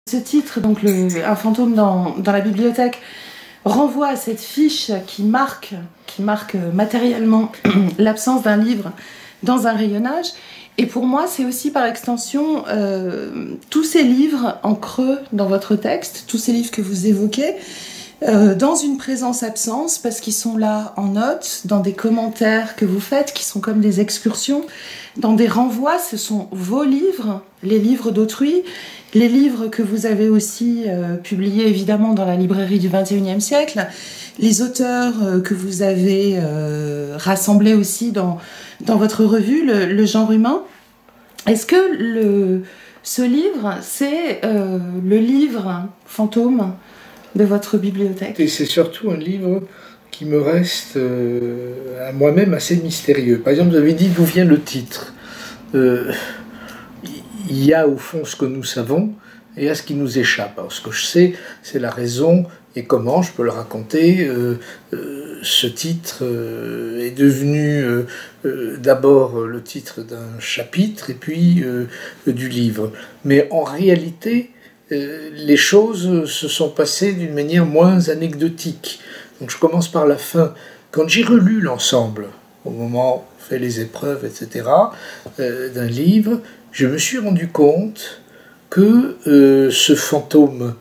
Ce titre, donc un fantôme dans la bibliothèque, renvoie à cette fiche qui marque matériellement l'absence d'un livre dans un rayonnage. Et pour moi, c'est aussi par extension tous ces livres en creux dans votre texte, tous ces livres que vous évoquez, dans une présence-absence, parce qu'ils sont là en notes, dans des commentaires que vous faites, qui sont comme des excursions, dans des renvois. Ce sont vos livres, les livres d'autrui, les livres que vous avez aussi publiés évidemment dans la librairie du XXIe siècle, les auteurs que vous avez rassemblés aussi dans votre revue, le genre humain. Est-ce que ce livre, c'est le livre fantôme de votre bibliothèque? Et c'est surtout un livre qui me reste à moi-même assez mystérieux. Par exemple, vous avez dit d'où vient le titre. Il y a au fond ce que nous savons et il y a ce qui nous échappe. Alors, ce que je sais, c'est la raison et comment, je peux le raconter. Ce titre est devenu d'abord le titre d'un chapitre et puis du livre. Mais en réalité, les choses se sont passées d'une manière moins anecdotique. Donc je commence par la fin. Quand j'ai relu l'ensemble, au moment où on fait les épreuves, etc., d'un livre, je me suis rendu compte que ce fantôme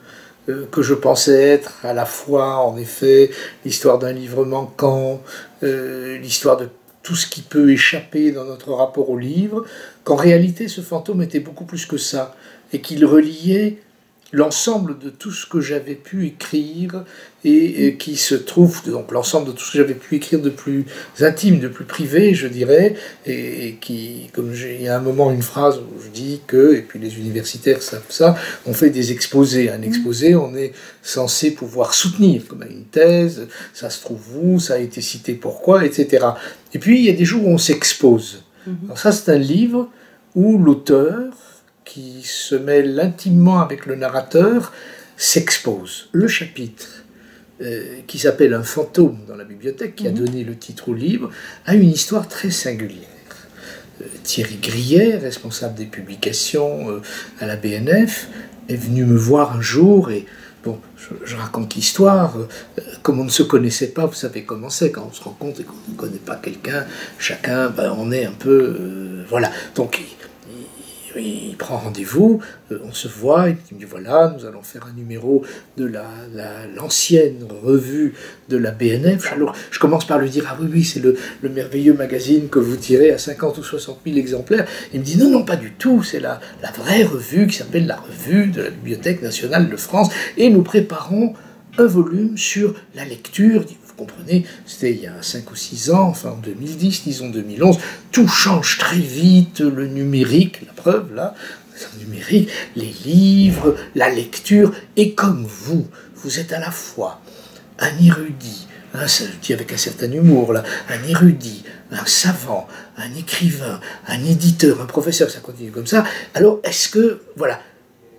que je pensais être à la fois, en effet, l'histoire d'un livre manquant, l'histoire de tout ce qui peut échapper dans notre rapport au livre, qu'en réalité ce fantôme était beaucoup plus que ça, et qu'il reliait l'ensemble de tout ce que j'avais pu écrire et qui se trouve, donc l'ensemble de tout ce que j'avais pu écrire de plus intime, de plus privé, je dirais, et qui, comme il y a un moment une phrase où je dis que, et puis les universitaires savent ça, on fait des exposés. Un exposé, on est censé pouvoir soutenir, comme à une thèse, ça se trouve où, ça a été cité pourquoi, etc. Et puis il y a des jours où on s'expose. Alors ça, c'est un livre où l'auteur, qui se mêle intimement avec le narrateur, s'expose. Le chapitre, qui s'appelle Un fantôme dans la bibliothèque, qui a donné le titre au livre, a une histoire très singulière. Thierry Grillet, responsable des publications à la BNF, est venu me voir un jour et bon, je raconte l'histoire, comme on ne se connaissait pas, vous savez comment c'est, quand on se rencontre et qu'on ne connaît pas quelqu'un, chacun, on est un peu... voilà, donc il prend rendez-vous, on se voit, il me dit voilà, nous allons faire un numéro de l'ancienne revue de la BNF. Alors je commence par lui dire ah oui, c'est le merveilleux magazine que vous tirez à 50 ou 60 000 exemplaires. Il me dit non, pas du tout, c'est la vraie revue qui s'appelle la revue de la Bibliothèque nationale de France et nous préparons un volume sur la lecture. Vous comprenez, c'était il y a 5 ou 6 ans, enfin en 2010, disons 2011, tout change très vite, le numérique, la preuve là, le numérique, les livres, la lecture, et comme vous êtes à la fois un érudit, ça je dis avec un certain humour là, un érudit, un savant, un écrivain, un éditeur, un professeur, ça continue comme ça, alors est-ce que, voilà,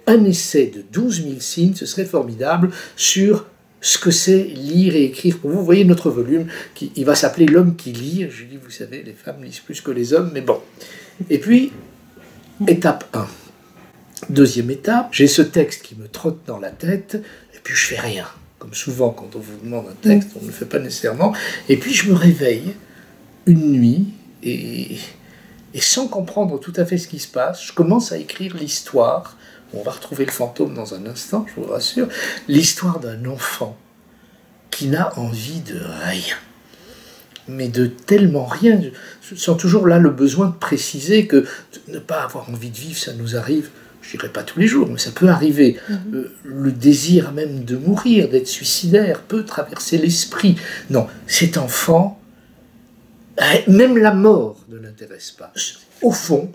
un essai de 12 000 signes, ce serait formidable sur ce que c'est lire et écrire pour vous. Vous voyez notre volume, il va s'appeler L'homme qui lit. Je dis, vous savez, les femmes lisent plus que les hommes, mais bon. Et puis, étape 1. Deuxième étape, j'ai ce texte qui me trotte dans la tête, et puis je fais rien. Comme souvent, quand on vous demande un texte, on ne le fait pas nécessairement. Et puis je me réveille une nuit, et sans comprendre tout à fait ce qui se passe, je commence à écrire l'histoire. On va retrouver le fantôme dans un instant, je vous rassure. L'histoire d'un enfant qui n'a envie de rien. Mais de tellement rien. Je sens toujours là le besoin de préciser que de ne pas avoir envie de vivre, ça nous arrive, je dirais pas tous les jours, mais ça peut arriver. Le désir même de mourir, d'être suicidaire, peut traverser l'esprit. Non, cet enfant, même la mort ne l'intéresse pas. Au fond,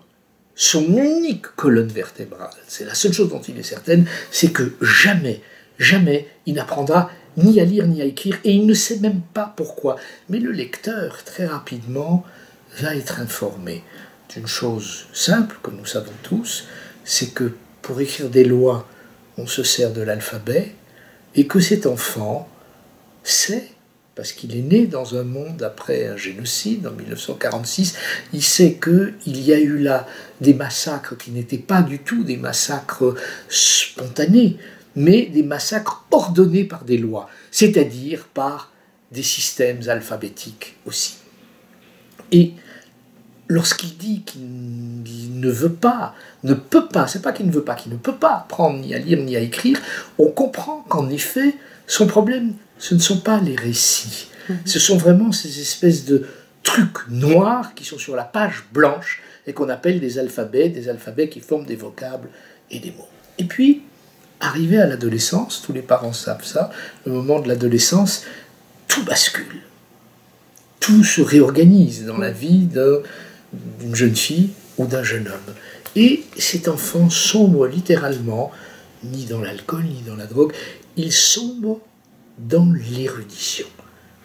son unique colonne vertébrale, c'est la seule chose dont il est certaine, c'est que jamais, jamais il n'apprendra ni à lire ni à écrire, et il ne sait même pas pourquoi. Mais le lecteur, très rapidement, va être informé d'une chose simple, que nous savons tous, c'est que pour écrire des lois, on se sert de l'alphabet, et que cet enfant sait, parce qu'il est né dans un monde après un génocide en 1946. Il sait qu'il y a eu là des massacres qui n'étaient pas du tout des massacres spontanés, mais des massacres ordonnés par des lois, c'est-à-dire par des systèmes alphabétiques aussi. Et lorsqu'il dit qu'il ne veut pas, ne peut pas, c'est pas qu'il ne veut pas, qu'il ne peut pas apprendre ni à lire ni à écrire, on comprend qu'en effet, son problème, ce ne sont pas les récits. Ce sont vraiment ces espèces de trucs noirs qui sont sur la page blanche et qu'on appelle des alphabets qui forment des vocables et des mots. Et puis, arrivé à l'adolescence, tous les parents savent ça, le moment de l'adolescence, tout bascule. Tout se réorganise dans la vie d'une jeune fille ou d'un jeune homme. Et cet enfant sombre littéralement, ni dans l'alcool, ni dans la drogue, il sombre dans l'érudition.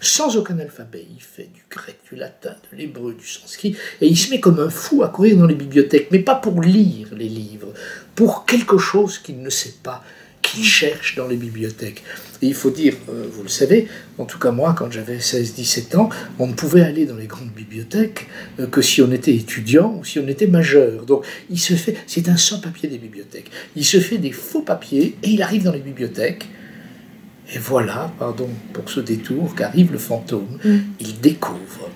Sans aucun alphabet, il fait du grec, du latin, de l'hébreu, du sanskrit, et il se met comme un fou à courir dans les bibliothèques, mais pas pour lire les livres, pour quelque chose qu'il ne sait pas, qu'il cherche dans les bibliothèques. Et il faut dire, vous le savez, en tout cas moi, quand j'avais 16-17 ans, on ne pouvait aller dans les grandes bibliothèques que si on était étudiant ou si on était majeur. Donc il se fait, c'est un sans-papier des bibliothèques, il se fait des faux papiers et il arrive dans les bibliothèques. Et voilà, pardon pour ce détour, qu'arrive le fantôme. Il découvre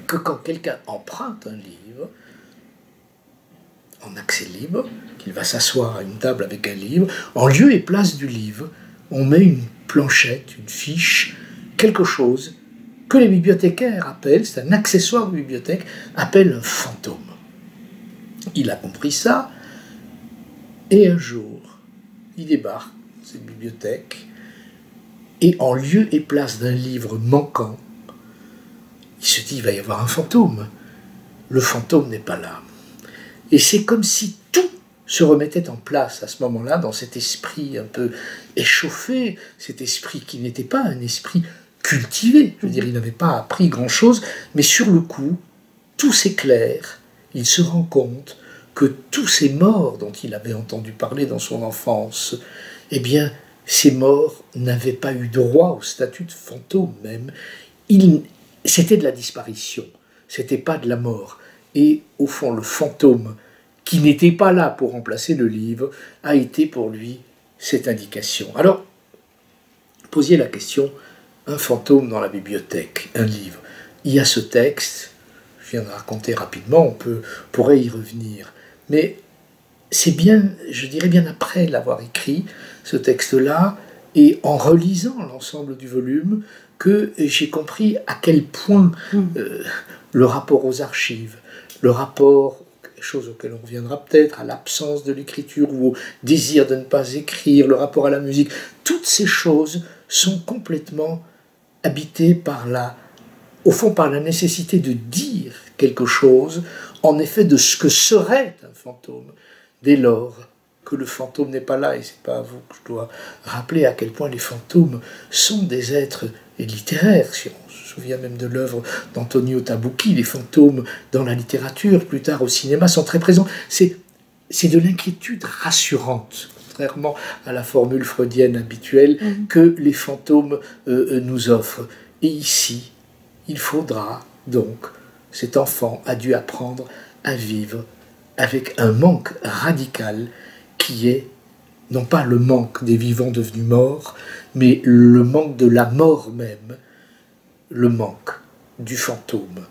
que quand quelqu'un emprunte un livre, en accès libre, qu'il va s'asseoir à une table avec un livre, en lieu et place du livre, on met une planchette, une fiche, quelque chose que les bibliothécaires appellent, c'est un accessoire de bibliothèque, appellent un fantôme. Il a compris ça, et un jour, il débarque dans cette bibliothèque, et en lieu et place d'un livre manquant, il se dit, il va y avoir un fantôme. Le fantôme n'est pas là. Et c'est comme si tout se remettait en place à ce moment-là, dans cet esprit un peu échauffé, cet esprit qui n'était pas un esprit cultivé. Je veux dire, il n'avait pas appris grand-chose, mais sur le coup, tout s'éclaire. Il se rend compte que tous ces morts dont il avait entendu parler dans son enfance, eh bien, ces morts n'avaient pas eu droit au statut de fantôme même. C'était de la disparition, c'était pas de la mort. Et au fond, le fantôme, qui n'était pas là pour remplacer le livre, a été pour lui cette indication. Alors, posiez la question, un fantôme dans la bibliothèque, un livre. Il y a ce texte, je viens de raconter rapidement, pourrait y revenir. Mais c'est bien, je dirais bien après l'avoir écrit, ce texte-là, et en relisant l'ensemble du volume, que j'ai compris à quel point le rapport aux archives, le rapport, quelque chose auquel on reviendra peut-être, à l'absence de l'écriture ou au désir de ne pas écrire, le rapport à la musique, toutes ces choses sont complètement habitées au fond par la nécessité de dire quelque chose, en effet de ce que serait un fantôme, dès lors que le fantôme n'est pas là, et c'est pas à vous que je dois rappeler à quel point les fantômes sont des êtres littéraires. Si on se souvient même de l'œuvre d'Antonio Tabucchi, les fantômes dans la littérature, plus tard au cinéma, sont très présents. C'est de l'inquiétude rassurante, contrairement à la formule freudienne habituelle, que les fantômes nous offrent. Et ici, il faudra donc, cet enfant a dû apprendre à vivre avec un manque radical qui est non pas le manque des vivants devenus morts, mais le manque de la mort même, le manque du fantôme.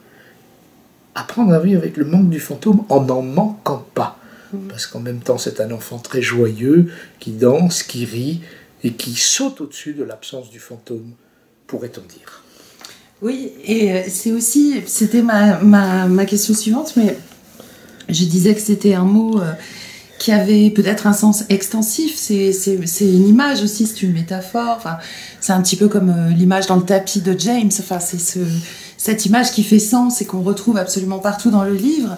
Apprendre à vivre avec le manque du fantôme en n'en manquant pas, parce qu'en même temps c'est un enfant très joyeux, qui danse, qui rit, et qui saute au-dessus de l'absence du fantôme, pourrait-on dire. Oui, et c'était ma question suivante, mais je disais que c'était un mot qui avait peut-être un sens extensif, c'est une image aussi, c'est une métaphore, enfin, c'est un petit peu comme l'image dans le tapis de James, enfin, c'est cette image qui fait sens et qu'on retrouve absolument partout dans le livre,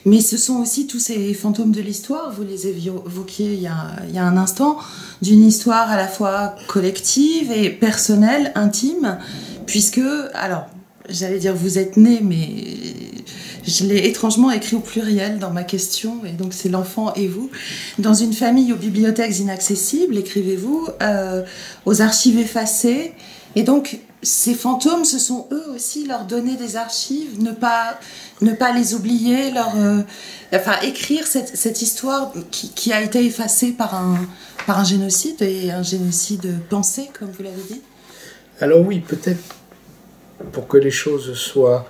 mais ce sont aussi tous ces fantômes de l'histoire, vous les évoquiez il y a un instant, d'une histoire à la fois collective et personnelle, intime, puisque, alors, j'allais dire vous êtes né, mais je l'ai étrangement écrit au pluriel dans ma question, et donc c'est l'enfant et vous. Dans une famille aux bibliothèques inaccessibles, écrivez-vous, aux archives effacées, et donc ces fantômes, ce sont eux aussi leur donner des archives, ne pas les oublier, écrire cette histoire qui a été effacée par un génocide, et un génocide pensé, comme vous l'avez dit. Alors oui, peut-être pour que les choses soient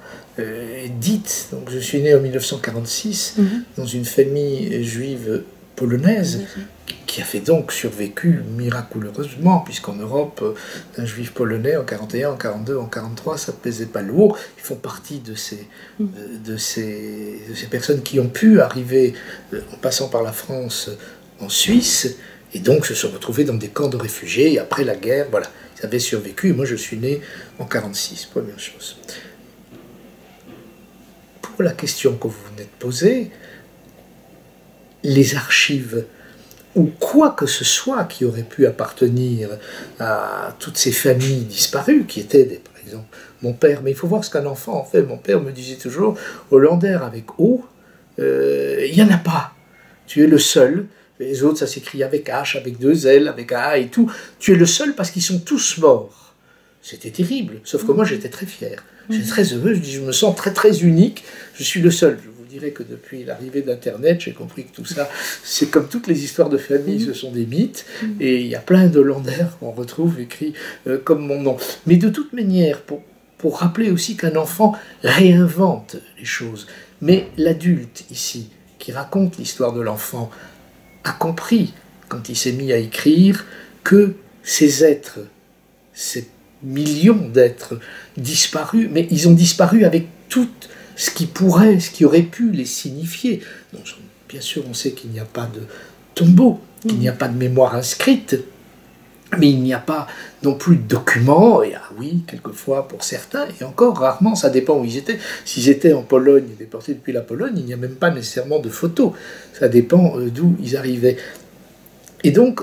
dites. Donc, je suis né en 1946 dans une famille juive polonaise qui a fait donc survécu miraculeusement, puisqu'en Europe, un juif polonais en 41, en 42, en 43, ça ne pesait pas lourd. Ils font partie de ces personnes qui ont pu arriver en passant par la France en Suisse, et donc se sont retrouvés dans des camps de réfugiés, et après la guerre, voilà, ils avaient survécu, et moi je suis né en 46, première chose. Pour la question que vous venez de poser, les archives, ou quoi que ce soit qui aurait pu appartenir à toutes ces familles disparues, qui étaient, par exemple, mon père, mais il faut voir ce qu'un enfant en fait. Mon père me disait toujours, Hollander avec O, il n'y en a pas. Tu es le seul. Les autres, ça s'écrit avec H, avec 2 L, avec un A et tout. Tu es le seul parce qu'ils sont tous morts. C'était terrible, sauf que moi j'étais très fier. J'étais très heureux, je me sens très très unique, je suis le seul. Je dirais que depuis l'arrivée d'Internet, j'ai compris que tout ça, c'est comme toutes les histoires de famille, ce sont des mythes, et il y a plein de Hollander qu'on retrouve écrits comme mon nom. Mais de toute manière, pour rappeler aussi qu'un enfant réinvente les choses, mais l'adulte ici, qui raconte l'histoire de l'enfant, a compris, quand il s'est mis à écrire, que ces êtres, ces millions d'êtres disparus, mais ils ont disparu avec tout ce qui aurait pu les signifier. Donc, bien sûr, on sait qu'il n'y a pas de tombeau, qu'il n'y a pas de mémoire inscrite, mais il n'y a pas non plus de documents, et oui, quelquefois pour certains, et encore rarement, ça dépend où ils étaient. S'ils étaient en Pologne, déportés depuis la Pologne, il n'y a même pas nécessairement de photos, ça dépend d'où ils arrivaient. Et donc,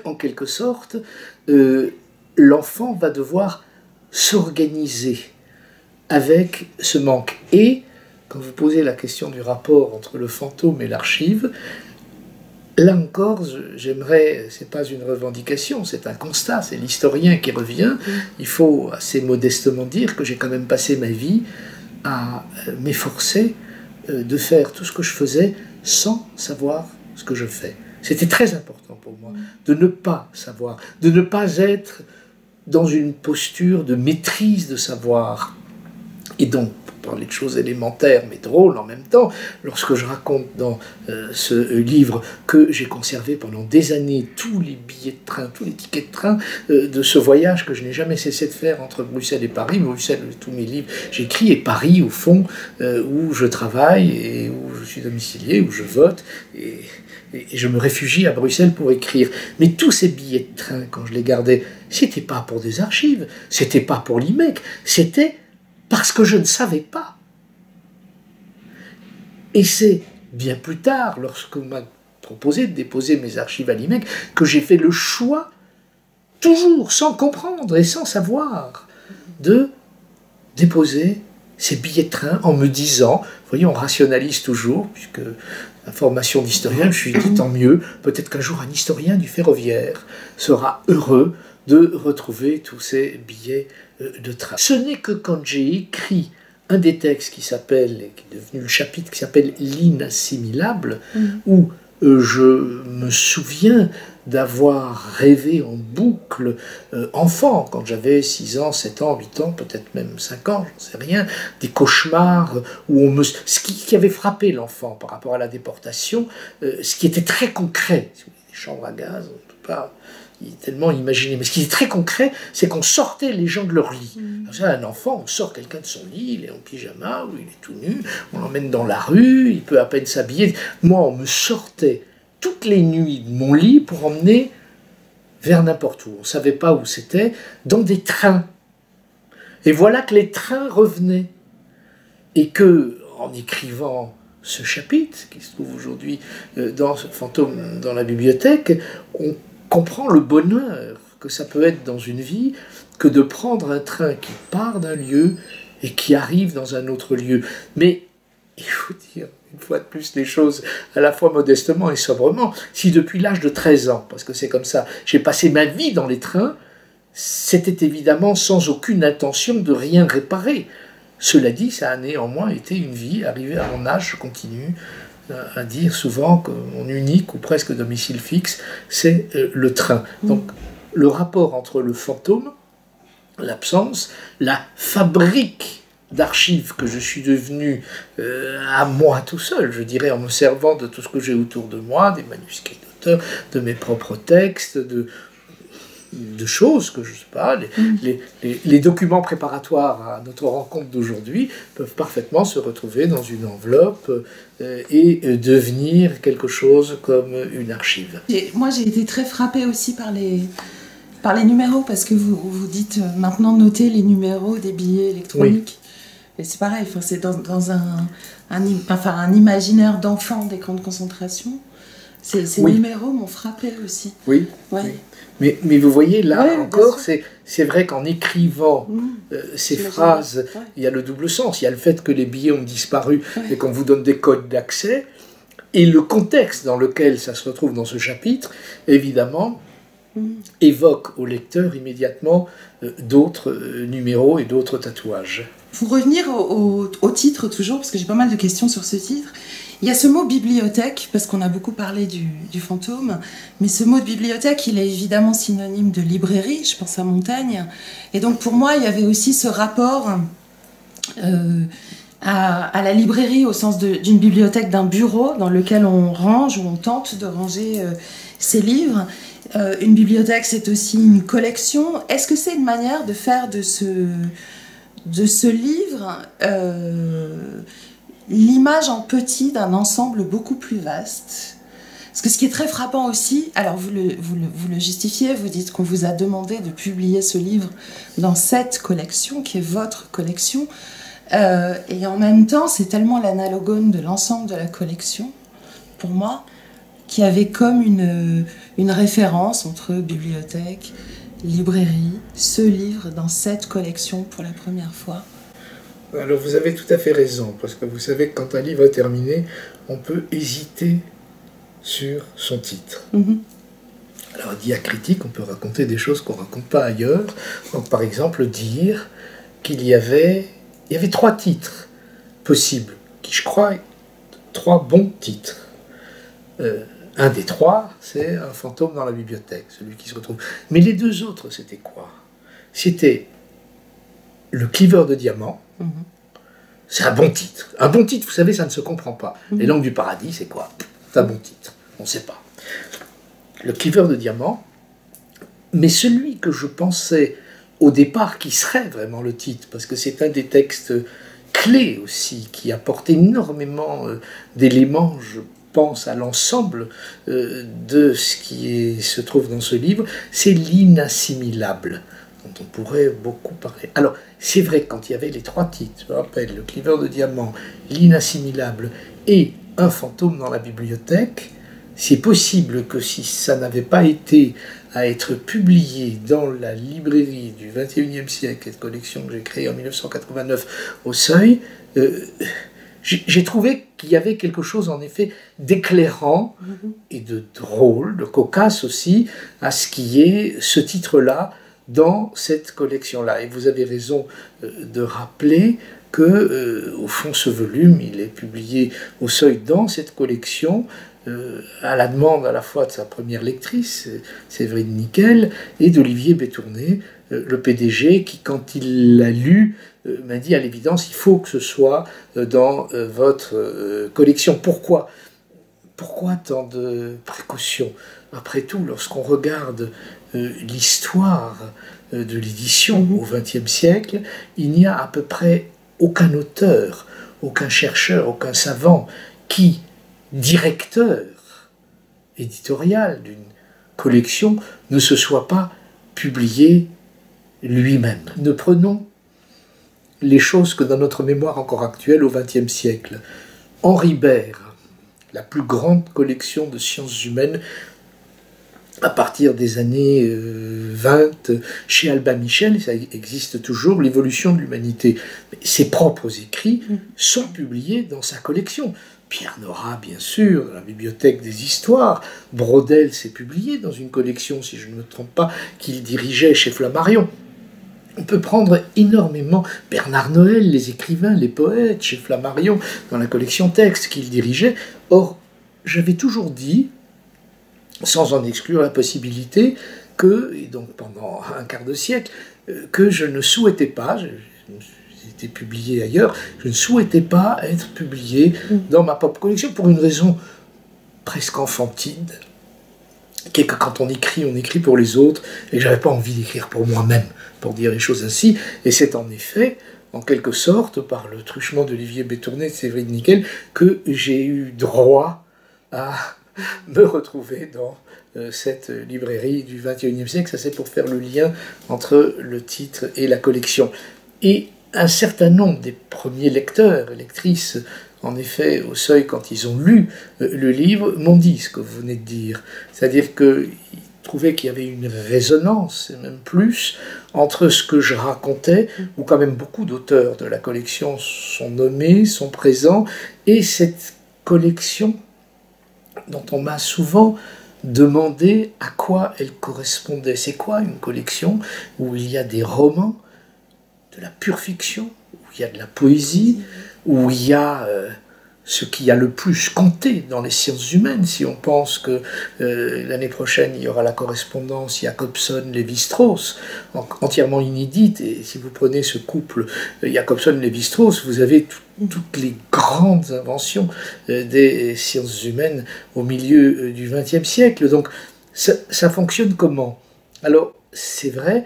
en quelque sorte, l'enfant va devoir s'organiser avec ce manque. Et, quand vous posez la question du rapport entre le fantôme et l'archive, là encore, j'aimerais, c'est pas une revendication, c'est un constat, c'est l'historien qui revient. Il faut assez modestement dire que j'ai quand même passé ma vie à m'efforcer de faire tout ce que je faisais sans savoir ce que je fais. C'était très important pour moi de ne pas savoir, de ne pas être dans une posture de maîtrise de savoir. Et donc, pour parler de choses élémentaires mais drôles en même temps, lorsque je raconte dans ce livre que j'ai conservé pendant des années tous les billets de train, tous les tickets de train de ce voyage que je n'ai jamais cessé de faire entre Bruxelles et Paris, Bruxelles, tous mes livres j'écris, et Paris au fond, où je travaille et où je suis domicilié, où je vote, et je me réfugie à Bruxelles pour écrire. Mais tous ces billets de train, quand je les gardais, c'était pas pour des archives, c'était pas pour l'IMEC, c'était parce que je ne savais pas. Et c'est bien plus tard, lorsqu'on m'a proposé de déposer mes archives à l'IMEC, que j'ai fait le choix, toujours sans comprendre et sans savoir, de déposer ces billets de train en me disant, vous voyez, on rationalise toujours, puisque la formation d'historien, je suis dit tant mieux, peut-être qu'un jour un historien du ferroviaire sera heureux de retrouver tous ces billets de train. Ce n'est que quand j'ai écrit un des textes qui s'appelle, et qui est devenu le chapitre qui s'appelle L'inassimilable, où je me souviens d'avoir rêvé en boucle, enfant, quand j'avais 6 ans, 7 ans, 8 ans, peut-être même 5 ans, j'en sais rien, des cauchemars où ce qui avait frappé l'enfant par rapport à la déportation, ce qui était très concret, les chambres à gaz, on ne peut pas tellement imaginer, mais ce qui est très concret, c'est qu'on sortait les gens de leur lit. Un enfant, on sort quelqu'un de son lit, il est en pyjama, ou il est tout nu, on l'emmène dans la rue, il peut à peine s'habiller. Moi, on me sortait toutes les nuits de mon lit pour emmener vers n'importe où. On ne savait pas où c'était, dans des trains. Et voilà que les trains revenaient. Et que, en écrivant ce chapitre, qui se trouve aujourd'hui dans ce fantôme dans la bibliothèque, on comprend le bonheur que ça peut être dans une vie que de prendre un train qui part d'un lieu et qui arrive dans un autre lieu. Mais il faut dire, une fois de plus, les choses à la fois modestement et sobrement. Si depuis l'âge de 13 ans, parce que c'est comme ça, j'ai passé ma vie dans les trains, c'était évidemment sans aucune intention de rien réparer. Cela dit, ça a néanmoins été une vie. Arrivé à mon âge, je continue à dire souvent que mon unique ou presque domicile fixe, c'est le train. Donc, le rapport entre le fantôme, l'absence, la fabrique d'archives que je suis devenu à moi tout seul, je dirais, en me servant de tout ce que j'ai autour de moi, des manuscrits d'auteurs, de mes propres textes, de choses que je ne sais pas, les documents préparatoires à notre rencontre d'aujourd'hui peuvent parfaitement se retrouver dans une enveloppe et devenir quelque chose comme une archive. Moi, j'ai été très frappée aussi par les numéros, parce que vous dites maintenant noter les numéros des billets électroniques. Oui. Et c'est pareil, c'est dans un imaginaire d'enfant des camps de concentration. Ces numéros m'ont frappé aussi. Oui. Ouais. Oui. Mais vous voyez, là encore, c'est vrai qu'en écrivant ces phrases, il y a le double sens. Il y a le fait que les billets ont disparu et qu'on vous donne des codes d'accès. Et le contexte dans lequel ça se retrouve dans ce chapitre, évidemment, évoque au lecteur immédiatement d'autres numéros et d'autres tatouages. Pour revenir au titre toujours, parce que j'ai pas mal de questions sur ce titre, il y a ce mot bibliothèque, parce qu'on a beaucoup parlé du fantôme, mais ce mot de bibliothèque, il est évidemment synonyme de librairie, je pense à Montaigne, et donc pour moi, il y avait aussi ce rapport à la librairie au sens d'une bibliothèque, d'un bureau dans lequel on range, ou on tente de ranger ses livres. Une bibliothèque, c'est aussi une collection. Est-ce que c'est une manière de faire de ce livre l'image en petit d'un ensemble beaucoup plus vaste? Parce que ce qui est très frappant aussi, alors vous le justifiez, vous dites qu'on vous a demandé de publier ce livre dans cette collection, qui est votre collection, et en même temps, c'est tellement l'analogone de l'ensemble de la collection, pour moi, qui avait comme une référence entre bibliothèque, librairie, ce livre dans cette collection pour la première fois. Alors vous avez tout à fait raison, parce que vous savez que quand un livre est terminé, on peut hésiter sur son titre. Alors diacritique, on peut raconter des choses qu'on ne raconte pas ailleurs. Donc par exemple dire qu'il y avait 3 titres possibles, qui je crois 3 bons titres. Un des 3, c'est Un fantôme dans la bibliothèque, celui qui se retrouve. Mais les 2 autres, c'était quoi? C'était Le cliveur de diamants. C'est un bon titre. Un bon titre, vous savez, ça ne se comprend pas. Les langues du paradis, c'est quoi? C'est un bon titre. On ne sait pas. Le cliveur de diamants, mais celui que je pensais au départ qui serait vraiment le titre, parce que c'est un des textes clés aussi, qui apporte énormément d'éléments, je pense, à l'ensemble de ce qui se trouve dans ce livre, c'est l'inassimilable, dont on pourrait beaucoup parler. Alors, c'est vrai que quand il y avait les 3 titres, je me rappelle, Le cliveur de diamants, L'inassimilable et Un fantôme dans la bibliothèque, c'est possible que si ça n'avait pas été à être publié dans la librairie du XXIe siècle, cette collection que j'ai créée en 1989 au Seuil, j'ai trouvé qu'il y avait quelque chose en effet d'éclairant et de drôle, de cocasse aussi, à ce qui est ce titre-là dans cette collection-là. Et vous avez raison de rappeler que, au fond, ce volume, il est publié au Seuil dans cette collection, à la demande à la fois de sa première lectrice, Séverine Nickel, et d'Olivier Bétourné, le PDG, qui, quand il l'a lu, m'a dit à l'évidence, il faut que ce soit dans votre collection. Pourquoi tant de précautions? Après tout, lorsqu'on regarde l'histoire de l'édition au XXe siècle, il n'y a à peu près aucun auteur, aucun chercheur, aucun savant qui, directeur éditorial d'une collection, ne se soit pas publié lui-même. Ne prenons les choses que dans notre mémoire encore actuelle au XXe siècle. Henri Bert, la plus grande collection de sciences humaines à partir des années 20, chez Albin Michel, ça existe toujours, l'évolution de l'humanité. Ses propres écrits sont publiés dans sa collection. Pierre Nora, bien sûr, dans la bibliothèque des histoires. Braudel s'est publié dans une collection, si je ne me trompe pas, qu'il dirigeait chez Flammarion. On peut prendre énormément Bernard Noël, les écrivains, les poètes, chez Flammarion, dans la collection Texte qu'il dirigeait. Or, j'avais toujours dit, sans en exclure la possibilité, que, et donc pendant un quart de siècle, que je ne souhaitais pas, j'ai été publié ailleurs, je ne souhaitais pas être publié dans ma propre collection pour une raison presque enfantine, qui est que quand on écrit pour les autres, et que j'avais pas envie d'écrire pour moi-même, pour dire les choses ainsi, et c'est en effet, en quelque sorte, par le truchement d'Olivier Bétournet et de Séverine Nickel, que j'ai eu droit à me retrouver dans cette librairie du XXIe siècle. Ça, c'est pour faire le lien entre le titre et la collection. Et un certain nombre des premiers lecteurs et lectrices, en effet, au Seuil, quand ils ont lu le livre, m'ont dit ce que vous venez de dire. C'est-à-dire qu'ils trouvaient qu'il y avait une résonance, et même plus, entre ce que je racontais, où quand même beaucoup d'auteurs de la collection sont nommés, sont présents, et cette collection dont on m'a souvent demandé à quoi elle correspondait. C'est quoi une collection où il y a des romans, de la pure fiction, où il y a de la poésie, où il y a ce qui a le plus compté dans les sciences humaines. Si on pense que l'année prochaine, il y aura la correspondance Jacobson-Lévi-Strauss, entièrement inédite, et si vous prenez ce couple Jacobson-Lévi-Strauss, vous avez toutes les grandes inventions des sciences humaines au milieu du XXe siècle. Donc, ça fonctionne comment? Alors, c'est vrai,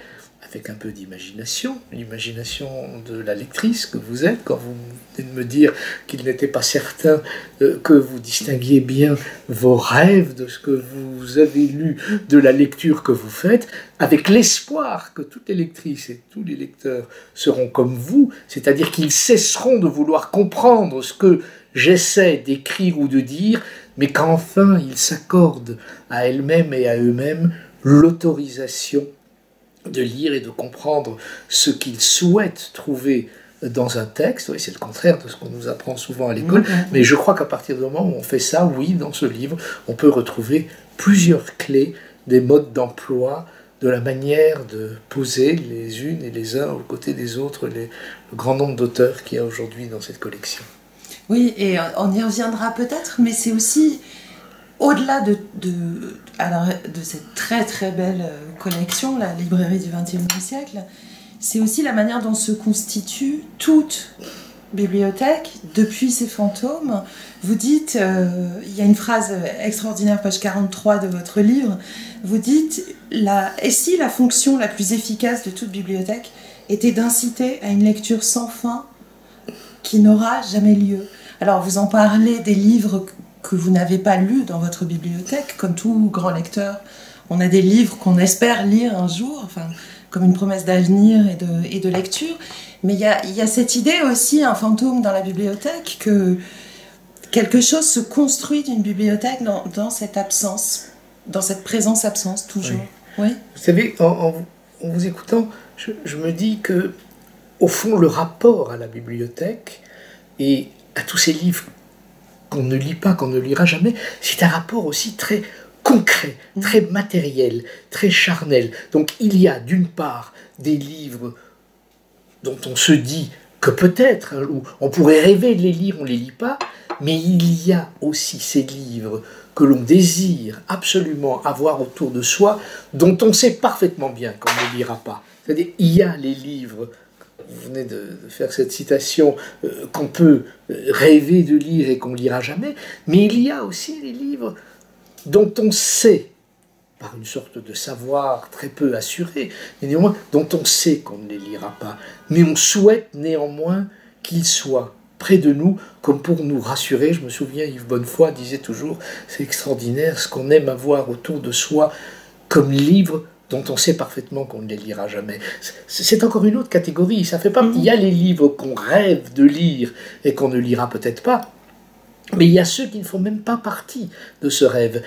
avec un peu d'imagination, l'imagination de la lectrice que vous êtes, quand vous venez de me dire qu'il n'était pas certain que vous distinguiez bien vos rêves de ce que vous avez lu, de la lecture que vous faites, avec l'espoir que toutes les lectrices et tous les lecteurs seront comme vous, c'est-à-dire qu'ils cesseront de vouloir comprendre ce que j'essaie d'écrire ou de dire, mais qu'enfin ils s'accordent à elles-mêmes et à eux-mêmes l'autorisation de lire et de comprendre ce qu'ils souhaitent trouver dans un texte. Oui, c'est le contraire de ce qu'on nous apprend souvent à l'école, mais je crois qu'à partir du moment où on fait ça, oui, dans ce livre, on peut retrouver plusieurs clés des modes d'emploi, de la manière de poser les unes et les uns aux côtés des autres le grand nombre d'auteurs qu'il y a aujourd'hui dans cette collection. Oui, et on y reviendra peut-être, mais c'est aussi, au-delà de cette très très belle collection, la librairie du XXIe siècle, c'est aussi la manière dont se constitue toute bibliothèque depuis ces fantômes. Vous dites, il y a une phrase extraordinaire, page 43 de votre livre, vous dites, et si la fonction la plus efficace de toute bibliothèque était d'inciter à une lecture sans fin qui n'aura jamais lieu. Alors vous en parlez des livres que vous n'avez pas lus dans votre bibliothèque, comme tout grand lecteur. On a des livres qu'on espère lire un jour, enfin, comme une promesse d'avenir et de lecture. Mais il y a cette idée aussi, un fantôme dans la bibliothèque, que quelque chose se construit d'une bibliothèque dans cette absence, dans cette présence-absence, toujours. Oui. Oui. Vous savez, en vous écoutant, je me dis que, au fond, le rapport à la bibliothèque et à tous ces livres qu'on ne lit pas, qu'on ne lira jamais, c'est un rapport aussi très concret, très matériel, très charnel. Donc il y a d'une part des livres dont on se dit que peut-être on pourrait rêver de les lire, on ne les lit pas, mais il y a aussi ces livres que l'on désire absolument avoir autour de soi, dont on sait parfaitement bien qu'on ne lira pas. C'est-à-dire, il y a les livres, vous venez de faire cette citation, qu'on peut rêver de lire et qu'on ne lira jamais, mais il y a aussi les livres dont on sait, par une sorte de savoir très peu assuré, mais néanmoins dont on sait qu'on ne les lira pas, mais on souhaite néanmoins qu'ils soient près de nous, comme pour nous rassurer. Je me souviens, Yves Bonnefoy disait toujours, c'est extraordinaire ce qu'on aime avoir autour de soi comme livre dont on sait parfaitement qu'on ne les lira jamais. C'est encore une autre catégorie. Ça fait pas. Il y a les livres qu'on rêve de lire et qu'on ne lira peut-être pas, mais il y a ceux qui ne font même pas partie de ce rêve.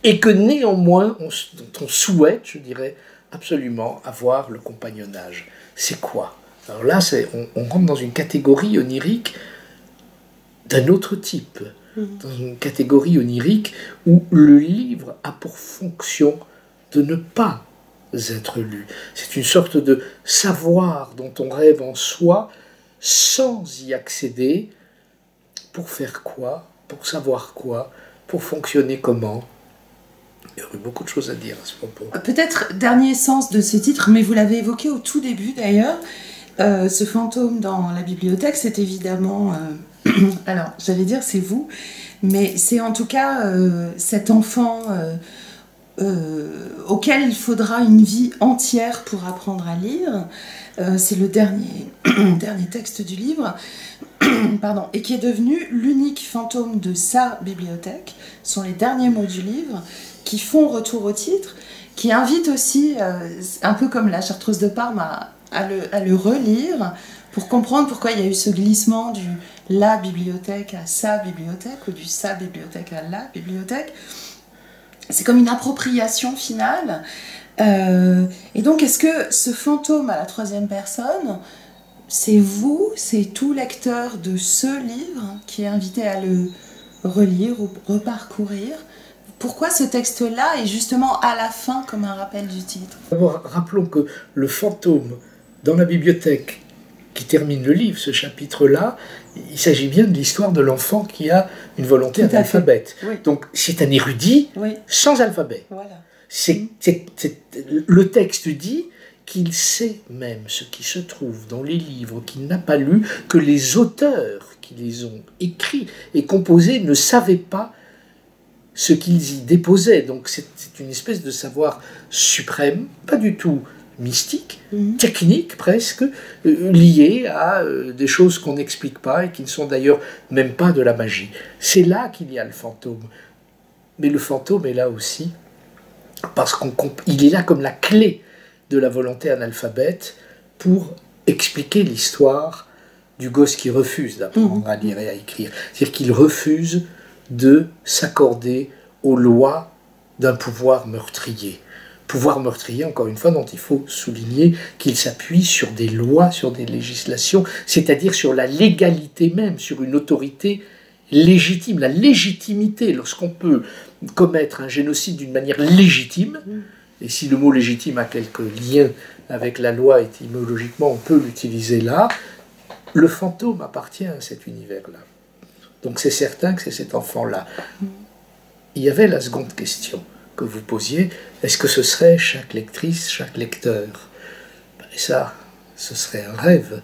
et que néanmoins on souhaite, je dirais, absolument avoir le compagnonnage. C'est quoi? Alors là, on rentre dans une catégorie onirique d'un autre type, dans une catégorie onirique où le livre a pour fonction de ne pas être lu. C'est une sorte de savoir dont on rêve en soi sans y accéder. Pour faire quoi? Pour savoir quoi? Pour fonctionner comment? Il y aurait beaucoup de choses à dire à ce propos. Peut-être dernier sens de ce titre, mais vous l'avez évoqué au tout début d'ailleurs. Ce fantôme dans la bibliothèque, c'est évidemment... alors, j'allais dire c'est vous, mais c'est en tout cas cet enfant auquel il faudra une vie entière pour apprendre à lire. C'est le dernier texte du livre. Pardon, et qui est devenu l'unique fantôme de sa bibliothèque. Ce sont les derniers mots du livre qui font retour au titre, qui invitent aussi, un peu comme la Chartreuse de Parme, à le relire pour comprendre pourquoi il y a eu ce glissement du la bibliothèque à sa bibliothèque ou du sa bibliothèque à la bibliothèque. C'est comme une appropriation finale. Et donc, est-ce que ce fantôme à la troisième personne, c'est vous, c'est tout lecteur de ce livre qui est invité à le relire ou reparcourir? Pourquoi ce texte-là est justement à la fin comme un rappel du titre? D'abord, rappelons que le fantôme dans la bibliothèque qui termine le livre, ce chapitre-là, il s'agit bien de l'histoire de l'enfant qui a une volonté analphabète. Oui. Donc c'est un érudit sans alphabet. Voilà. Le texte dit qu'il sait même ce qui se trouve dans les livres qu'il n'a pas lus, que les auteurs qui les ont écrits et composés ne savaient pas ce qu'ils y déposaient. Donc c'est une espèce de savoir suprême, pas du tout mystique, technique presque, lié à des choses qu'on n'explique pas et qui ne sont d'ailleurs même pas de la magie. C'est là qu'il y a le fantôme. Mais le fantôme est là aussi parce qu'il est là comme la clé de la volonté analphabète pour expliquer l'histoire du gosse qui refuse d'apprendre à lire et à écrire. C'est-à-dire qu'il refuse de s'accorder aux lois d'un pouvoir meurtrier. Pouvoir meurtrier, encore une fois, dont il faut souligner qu'il s'appuie sur des lois, sur des législations, c'est-à-dire sur la légalité même, sur une autorité légitime. La légitimité, lorsqu'on peut commettre un génocide d'une manière légitime, et si le mot légitime a quelques liens avec la loi étymologiquement, on peut l'utiliser là, le fantôme appartient à cet univers-là. Donc c'est certain que c'est cet enfant-là. Il y avait la seconde question que vous posiez, est-ce que ce serait chaque lectrice, chaque lecteur? Et ça, ce serait un rêve.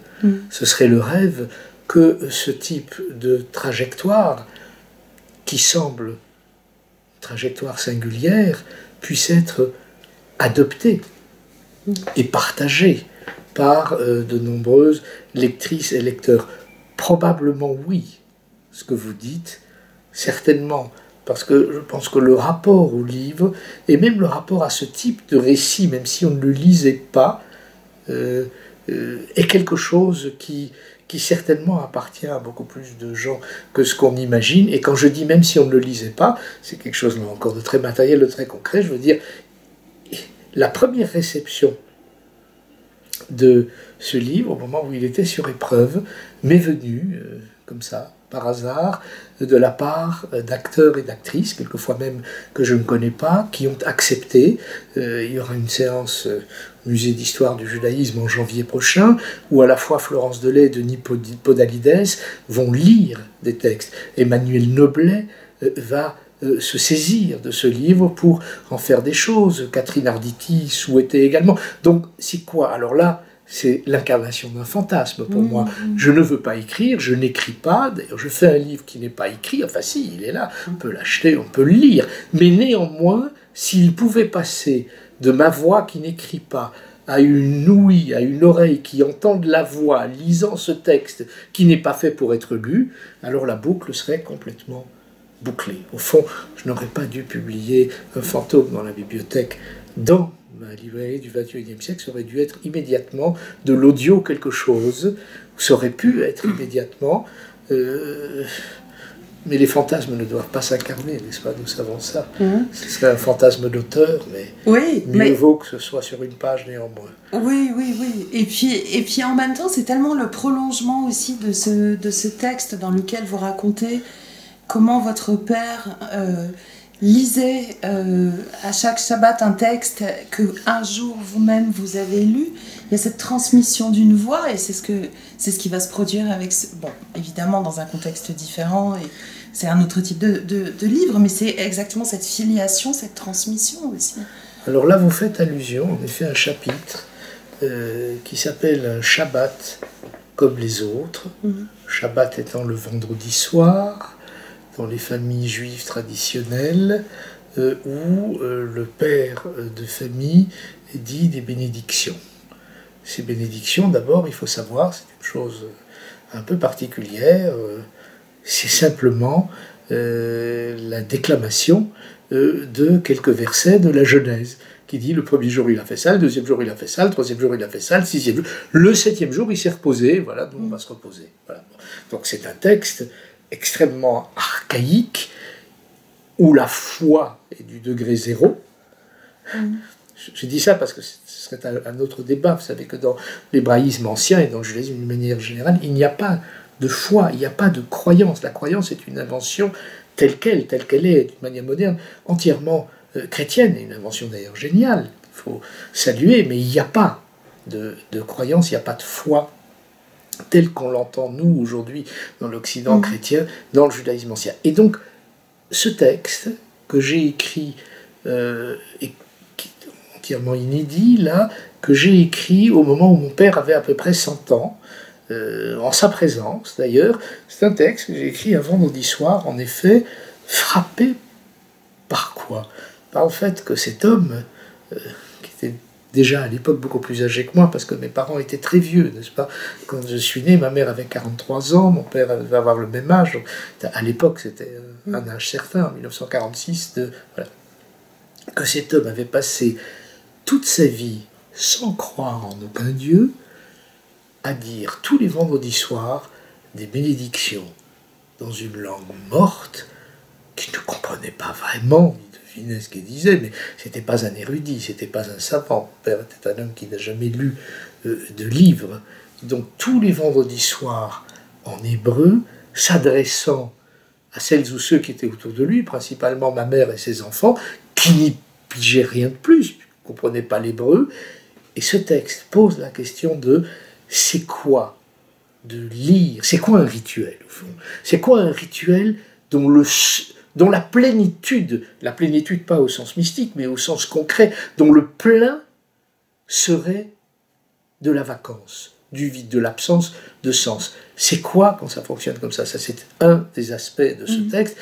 Ce serait le rêve que ce type de trajectoire, qui semble trajectoire singulière, puisse être adopté et partagé par de nombreuses lectrices et lecteurs. Probablement oui, ce que vous dites, certainement, parce que je pense que le rapport au livre, et même le rapport à ce type de récit, même si on ne le lisait pas, est quelque chose qui certainement appartient à beaucoup plus de gens que ce qu'on imagine. Et quand je dis même si on ne le lisait pas, c'est quelque chose là encore de très matériel, de très concret. Je veux dire, la première réception de ce livre, au moment où il était sur épreuve, m'est venue, comme ça, par hasard, de la part d'acteurs et d'actrices, quelquefois même que je ne connais pas, qui ont accepté. Il y aura une séance au musée d'histoire du judaïsme en janvier prochain, où à la fois Florence Delay et Denis Podalides vont lire des textes. Emmanuel Noblet va se saisir de ce livre pour en faire des choses. Catherine Arditi souhaitait également. Donc c'est quoi? Alors là, c'est l'incarnation d'un fantasme pour moi. Je ne veux pas écrire, je n'écris pas. D'ailleurs, je fais un livre qui n'est pas écrit. Enfin si, il est là, on peut l'acheter, on peut le lire. Mais néanmoins, s'il pouvait passer de ma voix qui n'écrit pas à une ouïe, à une oreille qui entend de la voix lisant ce texte qui n'est pas fait pour être lu, alors la boucle serait complètement bouclée. Au fond, je n'aurais pas dû publier un fantôme dans la bibliothèque dans ma librairie du XXIe siècle. Ça aurait dû être immédiatement de l'audio quelque chose, ça aurait pu être immédiatement Mais les fantasmes ne doivent pas s'incarner, n'est-ce pas? Nous savons ça. Ce serait un fantasme d'auteur, mais oui, mieux vaut que ce soit sur une page néanmoins. Oui, oui, oui. Et puis en même temps, c'est tellement le prolongement aussi de ce texte dans lequel vous racontez comment votre père lisait à chaque Shabbat un texte que un jour vous-même vous avez lu. Il y a cette transmission d'une voix et c'est ce qui va se produire avec bon, évidemment dans un contexte différent et c'est un autre type de livre, mais c'est exactement cette filiation, cette transmission aussi. Alors là, vous faites allusion, en effet, à un chapitre qui s'appelle Shabbat comme les autres. Shabbat étant le vendredi soir, dans les familles juives traditionnelles, où le père de famille dit des bénédictions. Ces bénédictions, d'abord, il faut savoir, c'est une chose un peu particulière, c'est simplement la déclamation de quelques versets de la Genèse, qui dit le premier jour il a fait ça, le deuxième jour il a fait ça, le troisième jour il a fait ça, le sixième jour, le septième jour il s'est reposé, voilà, donc on va se reposer. Voilà. Donc c'est un texte extrêmement archaïque, où la foi est du degré zéro. Je dis ça parce que ce serait un autre débat. Vous savez que dans l'hébraïsme ancien et dans le judaïsme d'une manière générale, il n'y a pas de foi, il n'y a pas de croyance. La croyance est une invention telle qu'elle est, d'une manière moderne, entièrement chrétienne, et une invention d'ailleurs géniale, il faut saluer, mais il n'y a pas de croyance, il n'y a pas de foi telle qu'on l'entend, nous, aujourd'hui, dans l'Occident chrétien, dans le judaïsme ancien. Et donc, ce texte que j'ai écrit, et qui est entièrement inédit, là, que j'ai écrit au moment où mon père avait à peu près 100 ans, en sa présence d'ailleurs, c'est un texte que j'ai écrit un vendredi soir, en effet, frappé par quoi? Par le fait que cet homme, qui était déjà à l'époque beaucoup plus âgé que moi, parce que mes parents étaient très vieux, n'est-ce pas? Quand je suis né, ma mère avait 43 ans, mon père devait avoir le même âge. Donc, à l'époque, c'était un âge certain, en 1946, voilà. Que cet homme avait passé toute sa vie, sans croire en aucun Dieu, à dire tous les vendredis soirs des bénédictions dans une langue morte, qu'il ne comprenait pas vraiment, il devinait ce qu'il disait, mais c'était pas un érudit, c'était pas un savant. Mon père était un homme qui n'a jamais lu de livres. Donc tous les vendredis soirs, en hébreu, s'adressant à celles ou ceux qui étaient autour de lui, principalement ma mère et ses enfants, qui n'y pigeaient rien de plus, qui ne comprenaient pas l'hébreu. Et ce texte pose la question de c'est quoi de lire, c'est quoi un rituel au fond? C'est quoi un rituel dont la plénitude pas au sens mystique, mais au sens concret, dont le plein serait de la vacance, du vide, de l'absence de sens. C'est quoi quand ça fonctionne comme ça? Ça, c'est un des aspects de ce texte,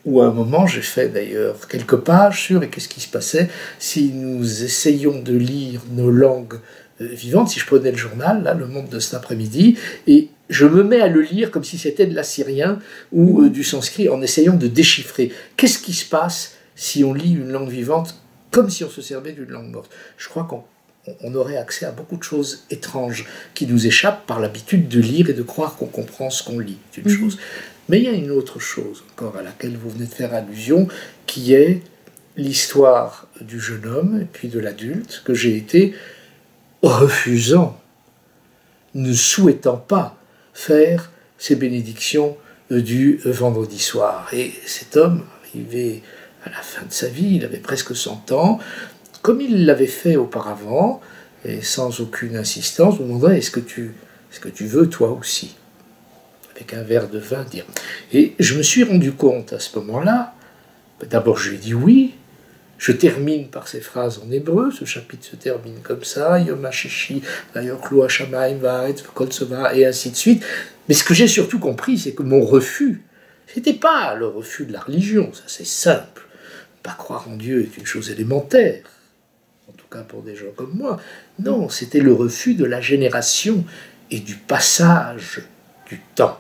où à un moment, j'ai fait d'ailleurs quelques pages sur, et qu'est-ce qui se passait si nous essayions de lire nos langues vivantes, si je prenais le journal, là, Le Monde de cet après-midi, et je me mets à le lire comme si c'était de l'assyrien ou du sanskrit, en essayant de déchiffrer. Qu'est-ce qui se passe si on lit une langue vivante comme si on se servait d'une langue morte? Je crois qu'on aurait accès à beaucoup de choses étranges qui nous échappent par l'habitude de lire et de croire qu'on comprend ce qu'on lit, c'est une chose. Mais il y a une autre chose encore à laquelle vous venez de faire allusion, qui est l'histoire du jeune homme et puis de l'adulte que j'ai été refusant, ne souhaitant pas faire ces bénédictions du vendredi soir. Et cet homme, arrivé à la fin de sa vie, il avait presque 100 ans, comme il l'avait fait auparavant, et sans aucune insistance, me demandait est-ce que tu veux toi aussi? Avec un verre de vin, dire. Et je me suis rendu compte à ce moment-là, d'abord je lui ai dit oui, je termine par ces phrases en hébreu, ce chapitre se termine comme ça, Yom HaShishi, Vayoklu HaShamayim Va'aretz V'kol Tzova, et ainsi de suite. Mais ce que j'ai surtout compris, c'est que mon refus, c'était pas le refus de la religion, ça c'est simple. Pas croire en Dieu est une chose élémentaire, en tout cas pour des gens comme moi. Non, c'était le refus de la génération et du passage du temps.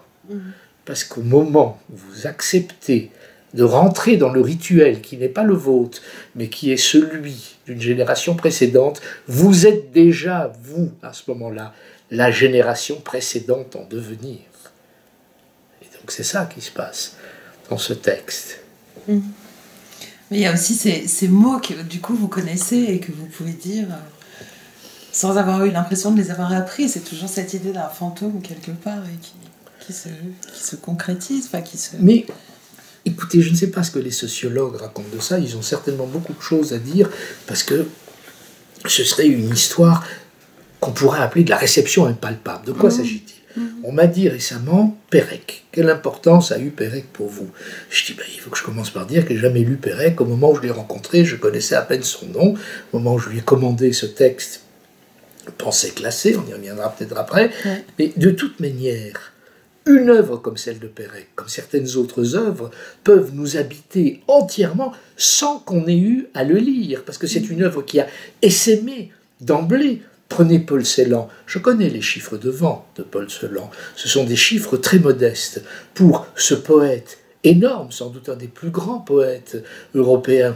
Parce qu'au moment où vous acceptez de rentrer dans le rituel qui n'est pas le vôtre, mais qui est celui d'une génération précédente, vous êtes déjà, vous, à ce moment-là, la génération précédente en devenir. Et donc c'est ça qui se passe. dans ce texte. Mais il y a aussi ces mots que du coup vous connaissez et que vous pouvez dire sans avoir eu l'impression de les avoir appris. C'est toujours cette idée d'un fantôme quelque part et qui se concrétise, enfin qui se... Mais écoutez, je ne sais pas ce que les sociologues racontent de ça. Ils ont certainement beaucoup de choses à dire parce que ce serait une histoire qu'on pourrait appeler de la réception impalpable. De quoi s'agit-il ? On m'a dit récemment Pérec. Quelle importance a eu Pérec pour vous ? Je dis, il faut que je commence par dire que je n'ai jamais lu Pérec. Au moment où je l'ai rencontré, je connaissais à peine son nom. Au moment où je lui ai commandé ce texte, Pensée classée, on y reviendra peut-être après. Ouais. Mais de toute manière, une œuvre comme celle de Pérec, comme certaines autres œuvres, peuvent nous habiter entièrement sans qu'on ait eu à le lire. Parce que c'est une œuvre qui a essaimé d'emblée. Prenez Paul Celan. Je connais les chiffres de vente de Paul Celan. Ce sont des chiffres très modestes pour ce poète énorme, sans doute un des plus grands poètes européens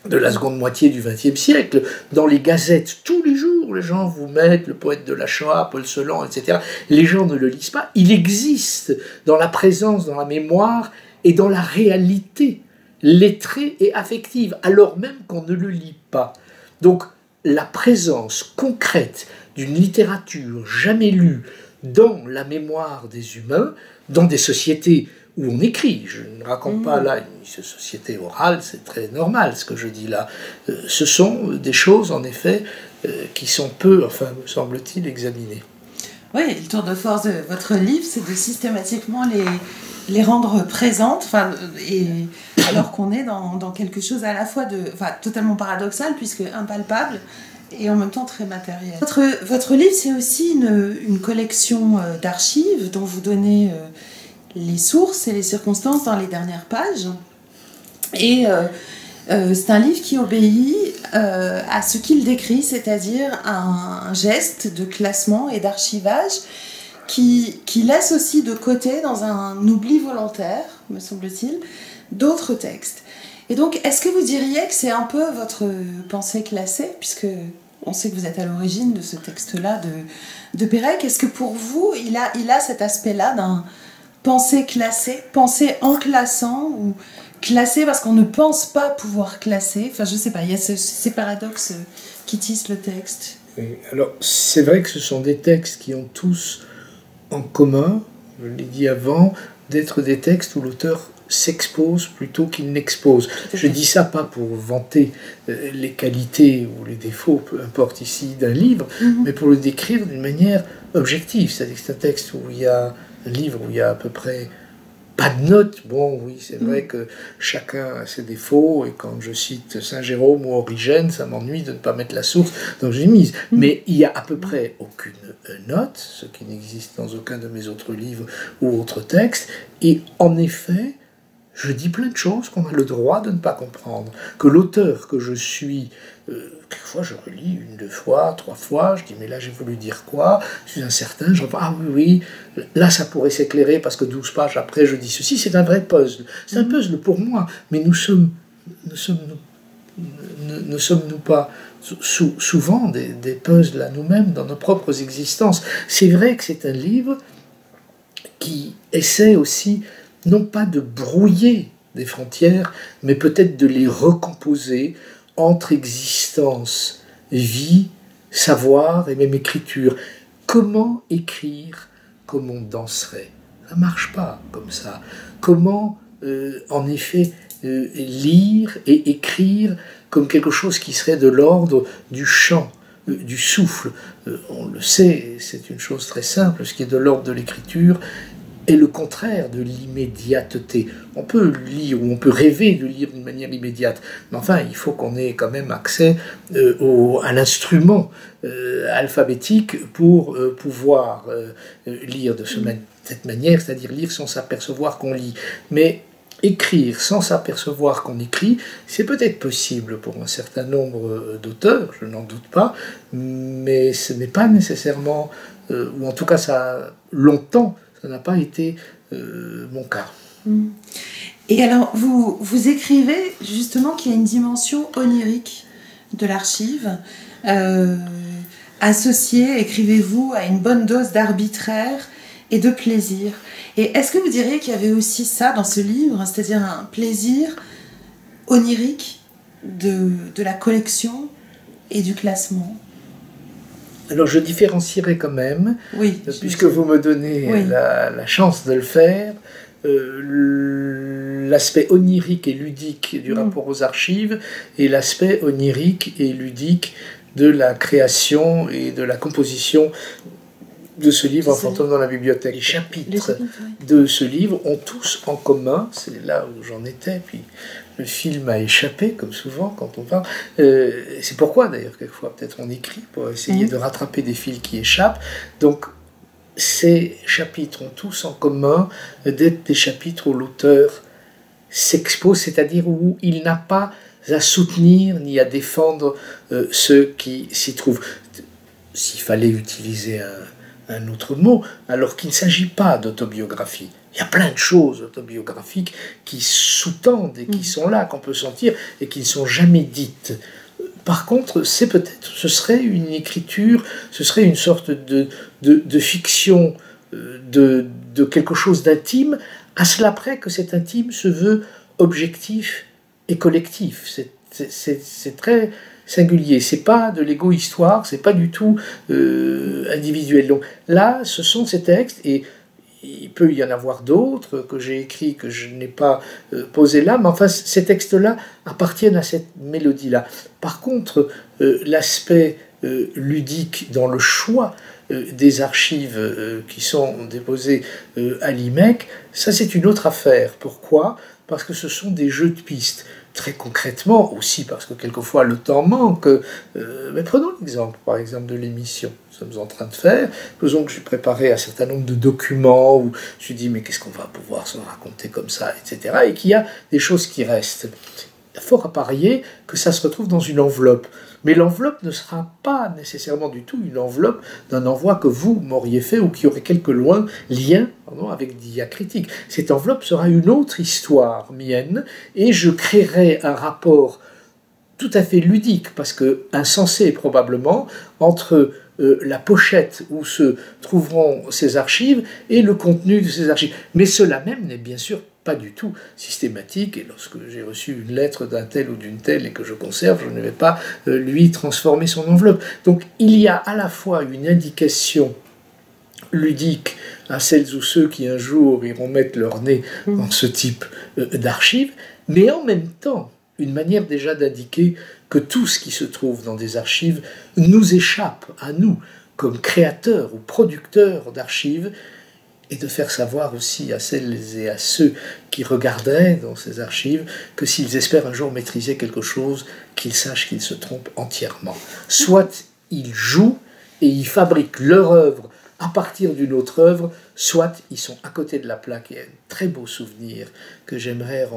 de la seconde moitié du XXe siècle. Dans les gazettes, tous les jours, les gens vous mettent le poète de la Shoah, Paul Celan, etc. Les gens ne le lisent pas. Il existe dans la présence, dans la mémoire et dans la réalité lettrée et affective, alors même qu'on ne le lit pas. Donc, la présence concrète d'une littérature jamais lue dans la mémoire des humains, dans des sociétés où on écrit, je ne raconte pas là une société orale, c'est très normal ce que je dis là, ce sont des choses en effet qui sont peu, enfin me semble-t-il, examinées. Oui, le tour de force de votre livre, c'est de systématiquement les rendre présentes, et alors qu'on est dans quelque chose à la fois totalement paradoxal, puisque impalpable, et en même temps très matériel. Votre livre, c'est aussi une collection d'archives dont vous donnez les sources et les circonstances dans les dernières pages. Et c'est un livre qui obéit à ce qu'il décrit, c'est-à-dire un geste de classement et d'archivage qui laisse aussi de côté, dans un oubli volontaire, me semble-t-il, d'autres textes. Et donc, est-ce que vous diriez que c'est un peu votre pensée classée, puisque on sait que vous êtes à l'origine de ce texte-là de Pérec. Est-ce que pour vous, il a cet aspect-là d'un pensée classée, pensée en classant, ou classée parce qu'on ne pense pas pouvoir classer? Enfin, je ne sais pas, il y a ces paradoxes qui tissent le texte. Oui, alors, c'est vrai que ce sont des textes qui ont tous en commun, je l'ai dit avant, d'être des textes où l'auteur s'expose plutôt qu'il n'expose. Je dis ça pas pour vanter les qualités ou les défauts, peu importe ici, d'un livre, mais pour le décrire d'une manière objective. C'est-à-dire que c'est un texte où il y a un livre où il y a à peu près pas de notes. Bon, oui, c'est vrai que chacun a ses défauts, et quand je cite Saint-Jérôme ou Origène, ça m'ennuie de ne pas mettre la source, donc j'ai mise. Mais il y a à peu près aucune note, ce qui n'existe dans aucun de mes autres livres ou autres textes, et en effet, je dis plein de choses qu'on a le droit de ne pas comprendre, que l'auteur que je suis, quelquefois je relis 1, 2 fois, 3 fois, je dis mais là j'ai voulu dire quoi, je suis incertain, je reprends, ah oui, là ça pourrait s'éclairer parce que 12 pages après je dis ceci, c'est un vrai puzzle, c'est un puzzle pour moi, mais ne sommes-nous pas souvent des puzzles à nous-mêmes dans nos propres existences? C'est vrai que c'est un livre qui essaie aussi non pas de brouiller des frontières, mais peut-être de les recomposer entre existence, vie, savoir et même écriture. Comment écrire comme on danserait? Ça ne marche pas comme ça. Comment, en effet, lire et écrire comme quelque chose qui serait de l'ordre du chant, du souffle? On le sait, c'est une chose très simple, ce qui est de l'ordre de l'écriture est le contraire de l'immédiateté. On peut lire ou on peut rêver de lire d'une manière immédiate, mais enfin, il faut qu'on ait quand même accès à l'instrument alphabétique pour pouvoir lire de cette manière, c'est-à-dire lire sans s'apercevoir qu'on lit. Mais écrire sans s'apercevoir qu'on écrit, c'est peut-être possible pour un certain nombre d'auteurs, je n'en doute pas, mais ce n'est pas nécessairement, ou en tout cas ça longtemps, ça n'a pas été mon cas. Et alors, vous écrivez justement qu'il y a une dimension onirique de l'archive, associée, écrivez-vous, à une bonne dose d'arbitraire et de plaisir. Et est-ce que vous diriez qu'il y avait aussi ça dans ce livre, c'est-à-dire un plaisir onirique de la collection et du classement? Alors je différencierai quand même, oui, puisque vous me donnez oui. la chance de le faire, l'aspect onirique et ludique du rapport aux archives et l'aspect onirique et ludique de la création et de la composition de ce livre, Un fantôme dans la bibliothèque. Les chapitres de ce livre ont tous en commun, c'est là où j'en étais, puis le film a échappé, comme souvent quand on parle. C'est pourquoi d'ailleurs, quelquefois, peut-être on écrit pour essayer de rattraper des fils qui échappent. Donc, ces chapitres ont tous en commun d'être des chapitres où l'auteur s'expose, c'est-à-dire où il n'a pas à soutenir ni à défendre ceux qui s'y trouvent. S'il fallait utiliser un autre mot, alors qu'il ne s'agit pas d'autobiographie. Il y a plein de choses autobiographiques qui sous-tendent et qui sont là, qu'on peut sentir et qui ne sont jamais dites. Par contre, ce serait une écriture, ce serait une sorte de fiction, de quelque chose d'intime, à cela près que cet intime se veut objectif et collectif. C'est très singulier, c'est pas de l'égo-histoire, c'est pas du tout individuel. Donc là, ce sont ces textes, et il peut y en avoir d'autres que j'ai écrits, que je n'ai pas posés là, mais enfin, ces textes-là appartiennent à cette mélodie-là. Par contre, l'aspect ludique dans le choix des archives qui sont déposées à l'IMEC, ça c'est une autre affaire. Pourquoi ? Parce que ce sont des jeux de pistes. Très concrètement aussi, parce que quelquefois le temps manque. Mais prenons l'exemple, par exemple, de l'émission que nous sommes en train de faire. Faisons que j'ai préparé un certain nombre de documents où je me suis dit, mais qu'est-ce qu'on va pouvoir se raconter comme ça, etc. Et qu'il y a des choses qui restent. Il y a fort à parier que ça se retrouve dans une enveloppe. Mais l'enveloppe ne sera pas nécessairement du tout une enveloppe d'un envoi que vous m'auriez fait ou qui aurait quelque lien avec diacritique. Cette enveloppe sera une autre histoire mienne et je créerai un rapport tout à fait ludique, parce que insensé probablement, entre la pochette où se trouveront ces archives et le contenu de ces archives. Mais cela même n'est bien sûr pas du tout systématique, et lorsque j'ai reçu une lettre d'un tel ou d'une telle et que je conserve, je ne vais pas lui transformer son enveloppe. Donc il y a à la fois une indication ludique à celles ou ceux qui un jour iront mettre leur nez dans ce type d'archives, mais en même temps une manière déjà d'indiquer que tout ce qui se trouve dans des archives nous échappe à nous, comme créateurs ou producteurs d'archives, et de faire savoir aussi à celles et à ceux qui regarderaient dans ces archives que s'ils espèrent un jour maîtriser quelque chose, qu'ils sachent qu'ils se trompent entièrement. Soit ils jouent et ils fabriquent leur œuvre à partir d'une autre œuvre, soit ils sont à côté de la plaque. Il y a un très beau souvenir que j'aimerais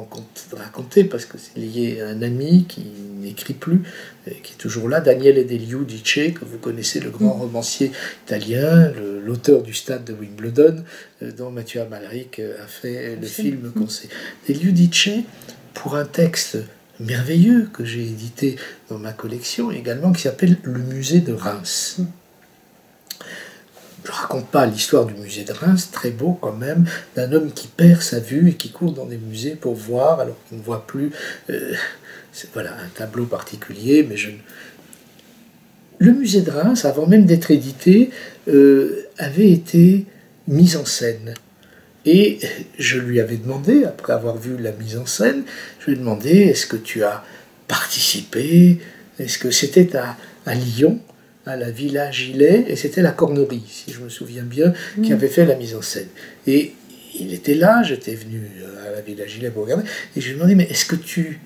raconter, parce que c'est lié à un ami qui n'écrit plus, qui est toujours là, Daniele Deliudice, que vous connaissez, le grand romancier italien, l'auteur du Stade de Wimbledon, dont Mathieu Amalric a fait le film qu'on sait. Deliudice, pour un texte merveilleux que j'ai édité dans ma collection également, qui s'appelle Le musée de Reims. Je ne raconte pas l'histoire du musée de Reims, très beau quand même, d'un homme qui perd sa vue et qui court dans des musées pour voir, alors qu'il ne voit plus. Voilà, un tableau particulier, mais Le musée de Reims, avant même d'être édité, avait été mis en scène. Et je lui avais demandé, après avoir vu la mise en scène, je lui ai demandé, est-ce que tu as participé? Est-ce que c'était à Lyon, à la Villa Gilet, et c'était la Cornerie, si je me souviens bien, qui avait fait la mise en scène. Et il était là, j'étais venu à la Villa Gilet pour regarder, et je lui ai demandé, mais est-ce que tu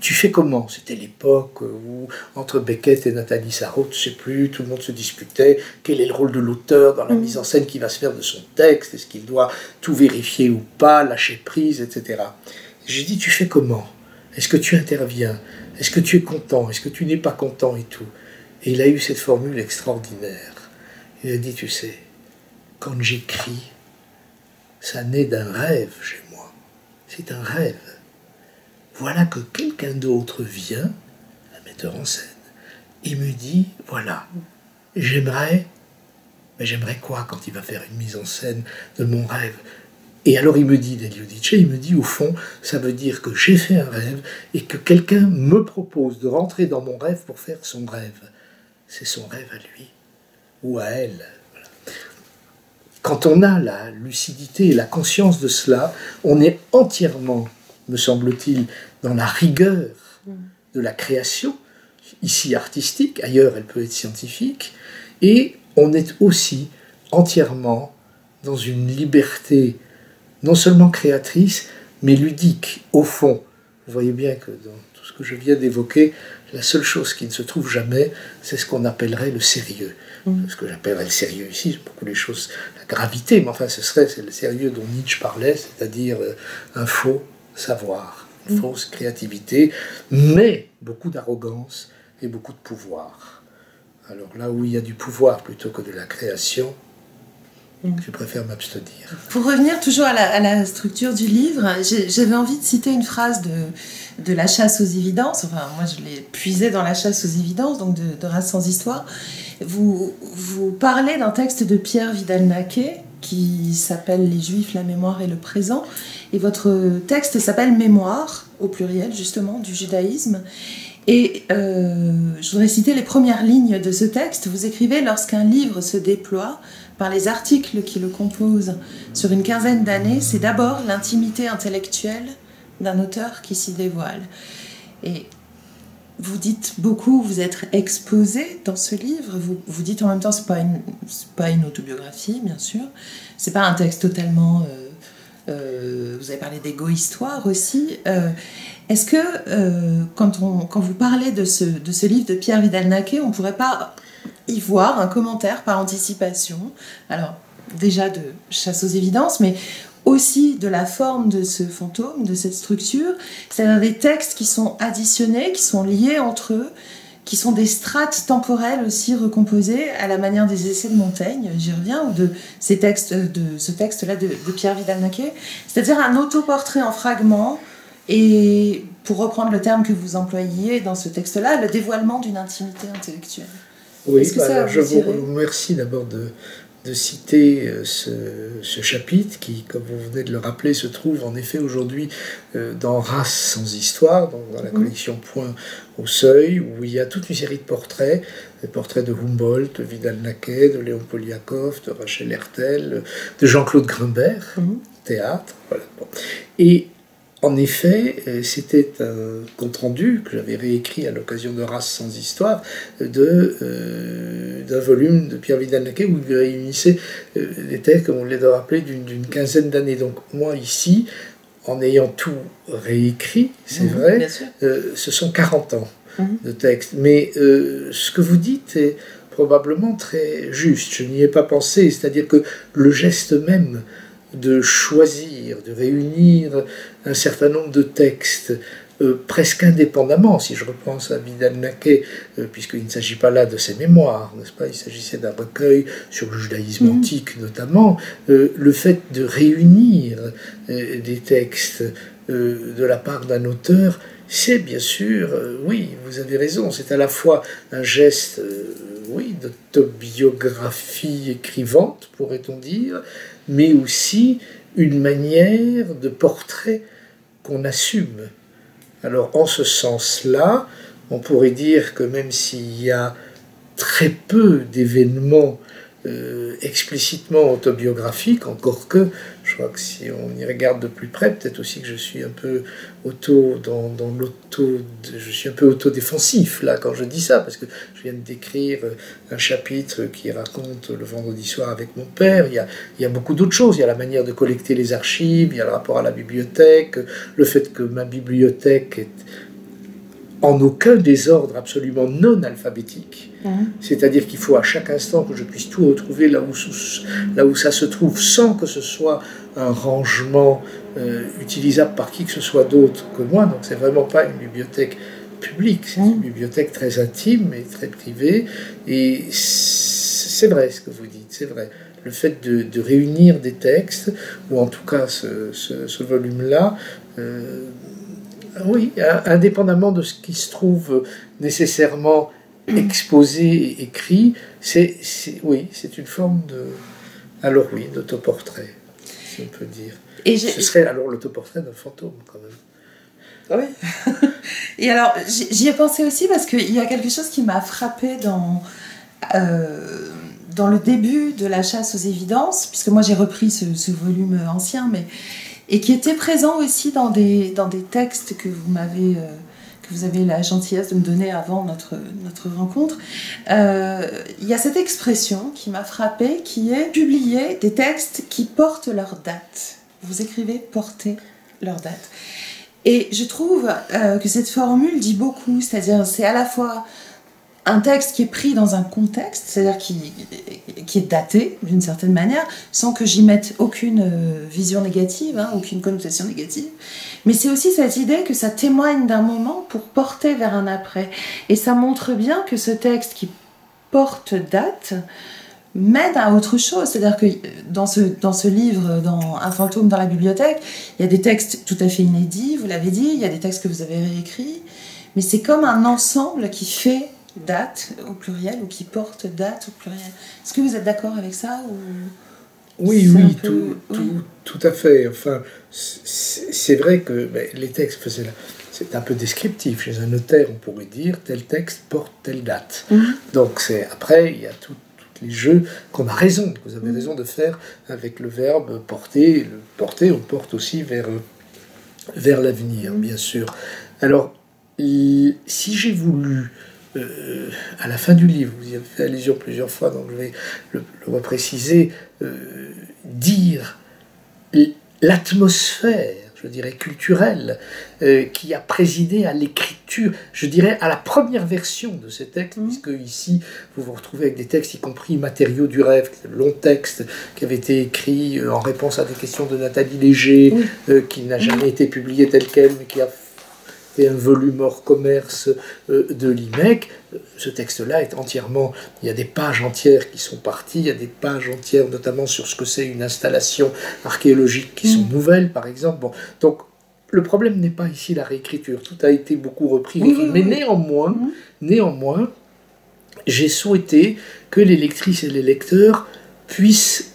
fais comment? C'était l'époque où, entre Beckett et Nathalie Sarraute, je ne sais plus, tout le monde se disputait, quel est le rôle de l'auteur dans la mise en scène qui va se faire de son texte, est-ce qu'il doit tout vérifier ou pas, lâcher prise, etc. J'ai dit, tu fais comment? Est-ce que tu interviens? Est-ce que tu es content? Est-ce que tu n'es pas content et tout? Et il a eu cette formule extraordinaire. Il a dit, tu sais, quand j'écris, ça naît d'un rêve chez moi. C'est un rêve. Voilà que quelqu'un d'autre vient, un metteur en scène, et me dit, voilà, j'aimerais mais j'aimerais quoi quand il va faire une mise en scène de mon rêve? Et alors il me dit, Delio Dice, il me dit, au fond, ça veut dire que j'ai fait un rêve et que quelqu'un me propose de rentrer dans mon rêve pour faire son rêve. C'est son rêve à lui ou à elle. Voilà. Quand on a la lucidité et la conscience de cela, on est entièrement, me semble-t-il, dans la rigueur de la création, ici artistique, ailleurs elle peut être scientifique, et on est aussi entièrement dans une liberté non seulement créatrice, mais ludique, au fond. Vous voyez bien que dans tout ce que je viens d'évoquer, la seule chose qui ne se trouve jamais, c'est ce qu'on appellerait le sérieux. Ce que j'appellerais le sérieux ici, c'est beaucoup les choses, la gravité, mais enfin c'est le sérieux dont Nietzsche parlait, c'est-à-dire un faux savoir, une fausse créativité, mais beaucoup d'arrogance et beaucoup de pouvoir. Alors là où il y a du pouvoir plutôt que de la création, je préfère m'abstenir. Pour revenir toujours à la structure du livre, j'avais envie de citer une phrase de La chasse aux évidences. Enfin, moi, je l'ai puisée dans La chasse aux évidences, donc de Race sans histoire. Vous parlez d'un texte de Pierre Vidal-Naquet qui s'appelle « Les Juifs, la mémoire et le présent ». Et votre texte s'appelle « Mémoire », au pluriel, justement, du judaïsme. Et je voudrais citer les premières lignes de ce texte. Vous écrivez « Lorsqu'un livre se déploie, par les articles qui le composent sur une quinzaine d'années, c'est d'abord l'intimité intellectuelle d'un auteur qui s'y dévoile. » Et vous dites beaucoup, vous êtes exposé dans ce livre, vous dites en même temps, c'est pas une autobiographie, bien sûr, c'est pas un texte totalement... vous avez parlé d'égo-histoire aussi. Est-ce que, quand vous parlez de ce livre de Pierre Vidal-Naquet, on ne pourrait pas y voir un commentaire par anticipation, alors déjà de Chasse aux évidences, mais aussi de la forme de ce fantôme, de cette structure, c'est-à-dire des textes qui sont additionnés, qui sont liés entre eux, qui sont des strates temporelles aussi recomposées à la manière des essais de Montaigne, j'y reviens, ou de ce texte-là de Pierre Vidal-Naquet, c'est-à-dire un autoportrait en fragments, et pour reprendre le terme que vous employiez dans ce texte-là, le dévoilement d'une intimité intellectuelle. Oui, je vous remercie d'abord de citer ce chapitre qui, comme vous venez de le rappeler, se trouve en effet aujourd'hui dans Race sans histoire, dans la collection Point au Seuil, où il y a toute une série de portraits, des portraits de Humboldt, de Vidal-Naquet, de Léon Poliakov, de Rachel Hertel, de Jean-Claude Grimbert, théâtre. Voilà. Bon. Et en effet, c'était un compte-rendu que j'avais réécrit à l'occasion de Race sans histoire d'un volume de Pierre Vidal-Naquet où il réunissait des textes, comme on l'a rappelé, d'une quinzaine d'années. Donc moi, ici, en ayant tout réécrit, c'est vrai, ce sont 40 ans de texte. Mais ce que vous dites est probablement très juste. Je n'y ai pas pensé, c'est-à-dire que le geste même de choisir, de réunir un certain nombre de textes presque indépendamment, si je repense à Vidal-Naquet, puisqu'il ne s'agit pas là de ses mémoires, n'est-ce pas? Il s'agissait d'un recueil sur le judaïsme antique notamment. Le fait de réunir des textes de la part d'un auteur, c'est bien sûr, oui, vous avez raison, c'est à la fois un geste, oui, d'autobiographie écrivante, pourrait-on dire, mais aussi une manière de portrait qu'on assume. Alors, en ce sens-là, on pourrait dire que même s'il y a très peu d'événements explicitement autobiographiques, encore que, je crois que si on y regarde de plus près, peut-être aussi que je suis un peu je suis un peu autodéfensif là quand je dis ça, parce que je viens de décrire un chapitre qui raconte le vendredi soir avec mon père. Il y a beaucoup d'autres choses. Il y a la manière de collecter les archives, il y a le rapport à la bibliothèque, le fait que ma bibliothèque est en aucun désordre absolument non alphabétique. C'est-à-dire qu'il faut à chaque instant que je puisse tout retrouver là où ça se trouve, sans que ce soit un rangement utilisable par qui que ce soit d'autre que moi. Donc c'est vraiment pas une bibliothèque publique, c'est une bibliothèque très intime et très privée. Et c'est vrai ce que vous dites, c'est vrai. Le fait de réunir des textes, ou en tout cas ce volume-là, oui, indépendamment de ce qui se trouve nécessairement exposé et écrit, oui, c'est une forme de... Alors oui, d'autoportrait, si on peut dire. Ce serait alors l'autoportrait d'un fantôme, quand même. Oui. Et alors, j'y ai pensé aussi parce qu'il y a quelque chose qui m'a frappée dans le début de La chasse aux évidences, puisque moi j'ai repris ce volume ancien, et qui était présent aussi dans des textes que vous avez la gentillesse de me donner avant notre rencontre. Il y a cette expression qui m'a frappée, qui est publier des textes qui portent leur date. Vous écrivez porter leur date. Et je trouve que cette formule dit beaucoup, c'est-à-dire c'est à la fois un texte qui est pris dans un contexte, c'est-à-dire qui est daté d'une certaine manière, sans que j'y mette aucune vision négative, aucune connotation négative, mais c'est aussi cette idée que ça témoigne d'un moment pour porter vers un après. Et ça montre bien que ce texte qui porte date mène à autre chose, c'est-à-dire que dans ce livre, dans Un fantôme dans la bibliothèque, il y a des textes tout à fait inédits, vous l'avez dit, il y a des textes que vous avez réécrits, mais c'est comme un ensemble qui fait date au pluriel ou qui porte date au pluriel. Est-ce que vous êtes d'accord avec ça ou... Oui, tout à fait. Enfin, c'est vrai que les textes, c'est un peu descriptif. Chez un notaire, on pourrait dire tel texte porte telle date. Donc après, il y a tous les jeux qu'on a raison, que vous avez raison de faire avec le verbe porter. Le porter, on porte aussi vers l'avenir, bien sûr. Alors, si j'ai voulu, à la fin du livre, vous y avez fait allusion plusieurs fois, donc je vais le repréciser, dire l'atmosphère, je dirais, culturelle, qui a présidé à l'écriture, je dirais, à la première version de ces textes, puisque ici, vous vous retrouvez avec des textes, y compris Matériaux du rêve, long texte qui avait été écrit en réponse à des questions de Nathalie Léger, qui n'a jamais été publié tel quel, mais qui a fait un volume hors commerce de l'IMEC. Ce texte-là est entièrement... Il y a des pages entières qui sont parties, il y a des pages entières notamment sur ce que c'est une installation archéologique qui sont nouvelles, par exemple. Bon, donc, le problème n'est pas ici la réécriture. Tout a été beaucoup repris, mais néanmoins, j'ai souhaité que les lectrices et les lecteurs puissent...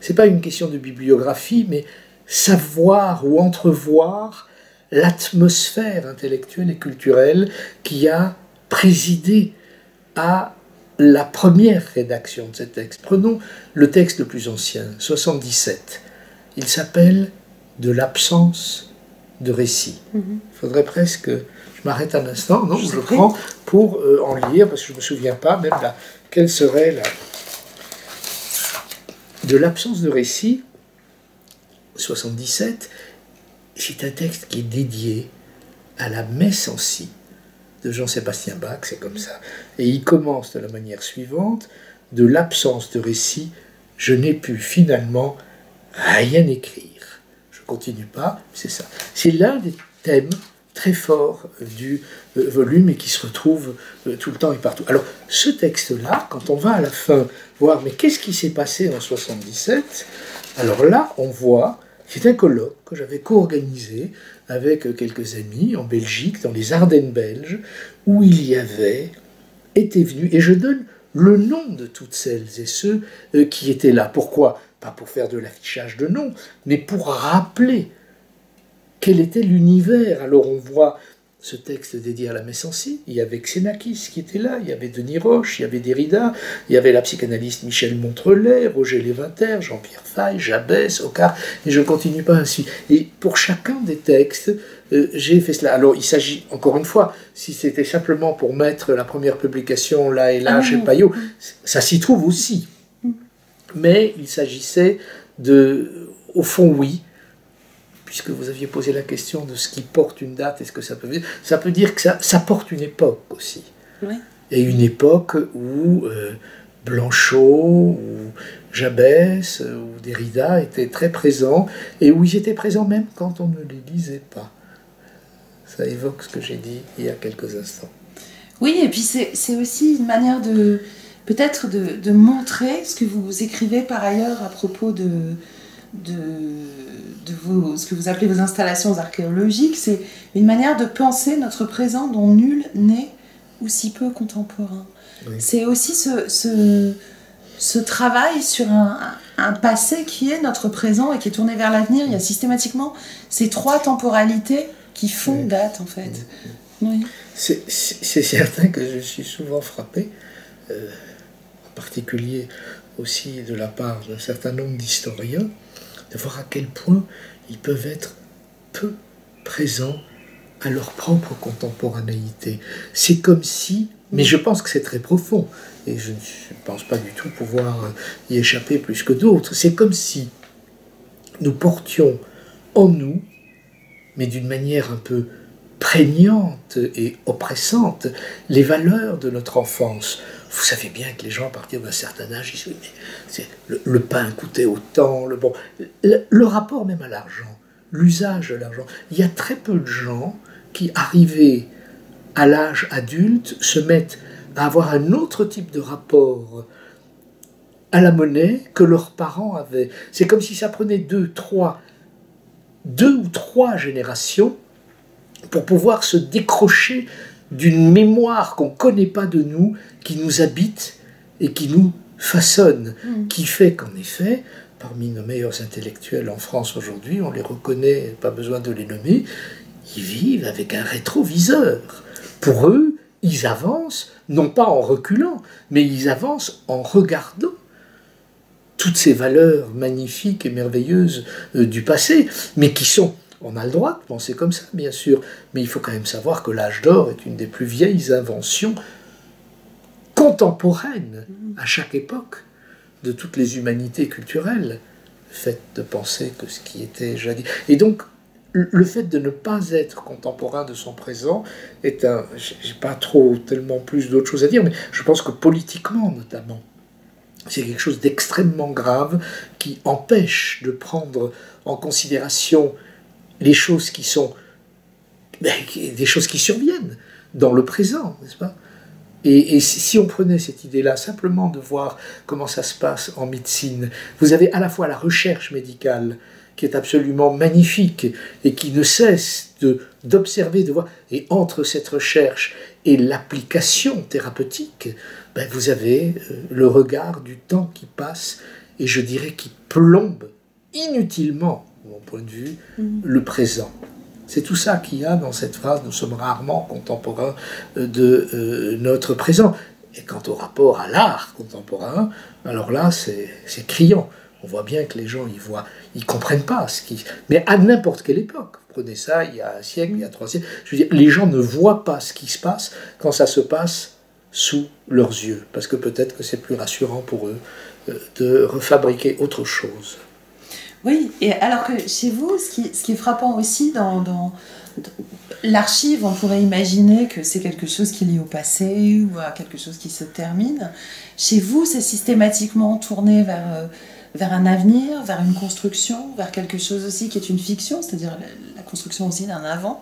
C'est pas une question de bibliographie, mais savoir ou entrevoir l'atmosphère intellectuelle et culturelle qui a présidé à la première rédaction de ces textes. Prenons le texte le plus ancien, 77. Il s'appelle « De l'absence de récit ». Il faudrait presque... Je m'arrête un instant, non, je prends pour en lire, parce que je ne me souviens pas même là, quelle serait la... De l'absence de récit, 77, c'est un texte qui est dédié à la messe en si de Jean-Sébastien Bach, c'est comme ça. Et il commence de la manière suivante: de l'absence de récit, je n'ai pu finalement rien écrire. Je ne continue pas, c'est ça. C'est l'un des thèmes très forts du volume et qui se retrouve tout le temps et partout. Alors, ce texte-là, quand on va à la fin voir, mais qu'est-ce qui s'est passé en 77 ? Alors là, on voit... C'est un colloque que j'avais co-organisé avec quelques amis en Belgique, dans les Ardennes belges, où il y avait été venu, et je donne le nom de toutes celles et ceux qui étaient là. Pourquoi ? Pas pour faire de l'affichage de noms, mais pour rappeler quel était l'univers. Alors on voit ce texte dédié à la messe en si, il y avait Xenakis qui était là, il y avait Denis Roche, il y avait Derrida, il y avait la psychanalyste Michel Montrelet, Roger Lévinter, Jean-Pierre Faye, Jabès, Ocar, et je ne continue pas ainsi. Et pour chacun des textes, j'ai fait cela. Alors il s'agit, encore une fois, si c'était simplement pour mettre la première publication là et là chez Payot, ça s'y trouve aussi. Mais il s'agissait de, au fond, oui, puisque vous aviez posé la question de ce qui porte une date, est-ce que ça peut dire ? Ça peut dire que ça porte une époque aussi. Oui. Et une époque où Blanchot, ou Jabès, ou Derrida étaient très présents, et où ils étaient présents même quand on ne les lisait pas. Ça évoque ce que j'ai dit il y a quelques instants. Oui, et puis c'est aussi une manière de peut-être de montrer ce que vous écrivez par ailleurs à propos de ce que vous appelez vos installations archéologiques. C'est une manière de penser notre présent dont nul n'est ou si peu contemporain. Oui. C'est aussi ce travail sur un passé qui est notre présent et qui est tourné vers l'avenir. Il y a systématiquement ces trois temporalités qui font date, en fait. Oui. C'est certain que je suis souvent frappé, en particulier aussi de la part d'un certain nombre d'historiens, de voir à quel point ils peuvent être peu présents à leur propre contemporanéité. C'est comme si, mais je pense que c'est très profond, et je ne pense pas du tout pouvoir y échapper plus que d'autres, c'est comme si nous portions en nous, mais d'une manière un peu prégnante et oppressante, les valeurs de notre enfance. Vous savez bien que les gens, à partir d'un certain âge, ils se disent, mais le pain coûtait autant, le rapport même à l'argent, l'usage de l'argent. Il y a très peu de gens qui, arrivés à l'âge adulte, se mettent à avoir un autre type de rapport à la monnaie que leurs parents avaient. C'est comme si ça prenait deux ou trois générations pour pouvoir se décrocher d'une mémoire qu'on ne connaît pas de nous, qui nous habite et qui nous façonne, qui fait qu'en effet, parmi nos meilleurs intellectuels en France aujourd'hui, on les reconnaît, pas besoin de les nommer, ils vivent avec un rétroviseur. Pour eux, ils avancent, non pas en reculant, mais ils avancent en regardant toutes ces valeurs magnifiques et merveilleuses du passé, mais qui sont, on a le droit de penser comme ça, bien sûr, mais il faut quand même savoir que l'âge d'or est une des plus vieilles inventions contemporaines à chaque époque de toutes les humanités culturelles, faites de penser que ce qui était jadis. Et donc, le fait de ne pas être contemporain de son présent est un... J'ai pas tellement plus d'autres choses à dire, mais je pense que politiquement, notamment, c'est quelque chose d'extrêmement grave qui empêche de prendre en considération les choses qui sont... des choses qui surviennent dans le présent, n'est-ce pas ? Et si on prenait cette idée-là, simplement de voir comment ça se passe en médecine, vous avez à la fois la recherche médicale, qui est absolument magnifique, et qui ne cesse d'observer, de voir, et entre cette recherche et l'application thérapeutique, vous avez le regard du temps qui passe, et je dirais qui plombe inutilement, de mon point de vue, le présent. C'est tout ça qu'il y a dans cette phrase « Nous sommes rarement contemporains de notre présent ». Et quant au rapport à l'art contemporain, alors là, c'est criant. On voit bien que les gens, ils comprennent pas ce qui... Mais à n'importe quelle époque, prenez ça, il y a un siècle, il y a 3 siècles, je veux dire, les gens ne voient pas ce qui se passe quand ça se passe sous leurs yeux, parce que peut-être que c'est plus rassurant pour eux de refabriquer autre chose. Oui, et alors que chez vous, ce qui est frappant aussi dans l'archive, on pourrait imaginer que c'est quelque chose qui est lié au passé ou à quelque chose qui se termine. Chez vous, c'est systématiquement tourné vers un avenir, vers une construction, vers quelque chose aussi qui est une fiction, c'est-à-dire la construction aussi d'un avant.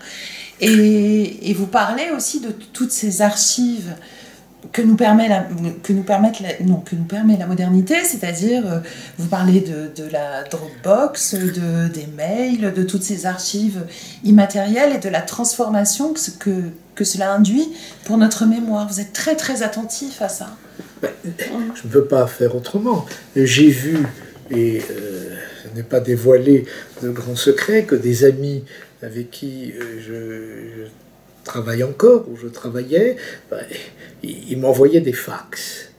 Et vous parlez aussi de toutes ces archives que nous permet la modernité, c'est-à-dire vous parlez de la Dropbox, des mails, de toutes ces archives immatérielles et de la transformation que cela induit pour notre mémoire. Vous êtes très très attentif à ça. Je ne peux pas faire autrement. J'ai vu, et je n'ai pas dévoilé de grands secrets, que des amis avec qui je travaille encore, où je travaillais, ils m'envoyaient des fax,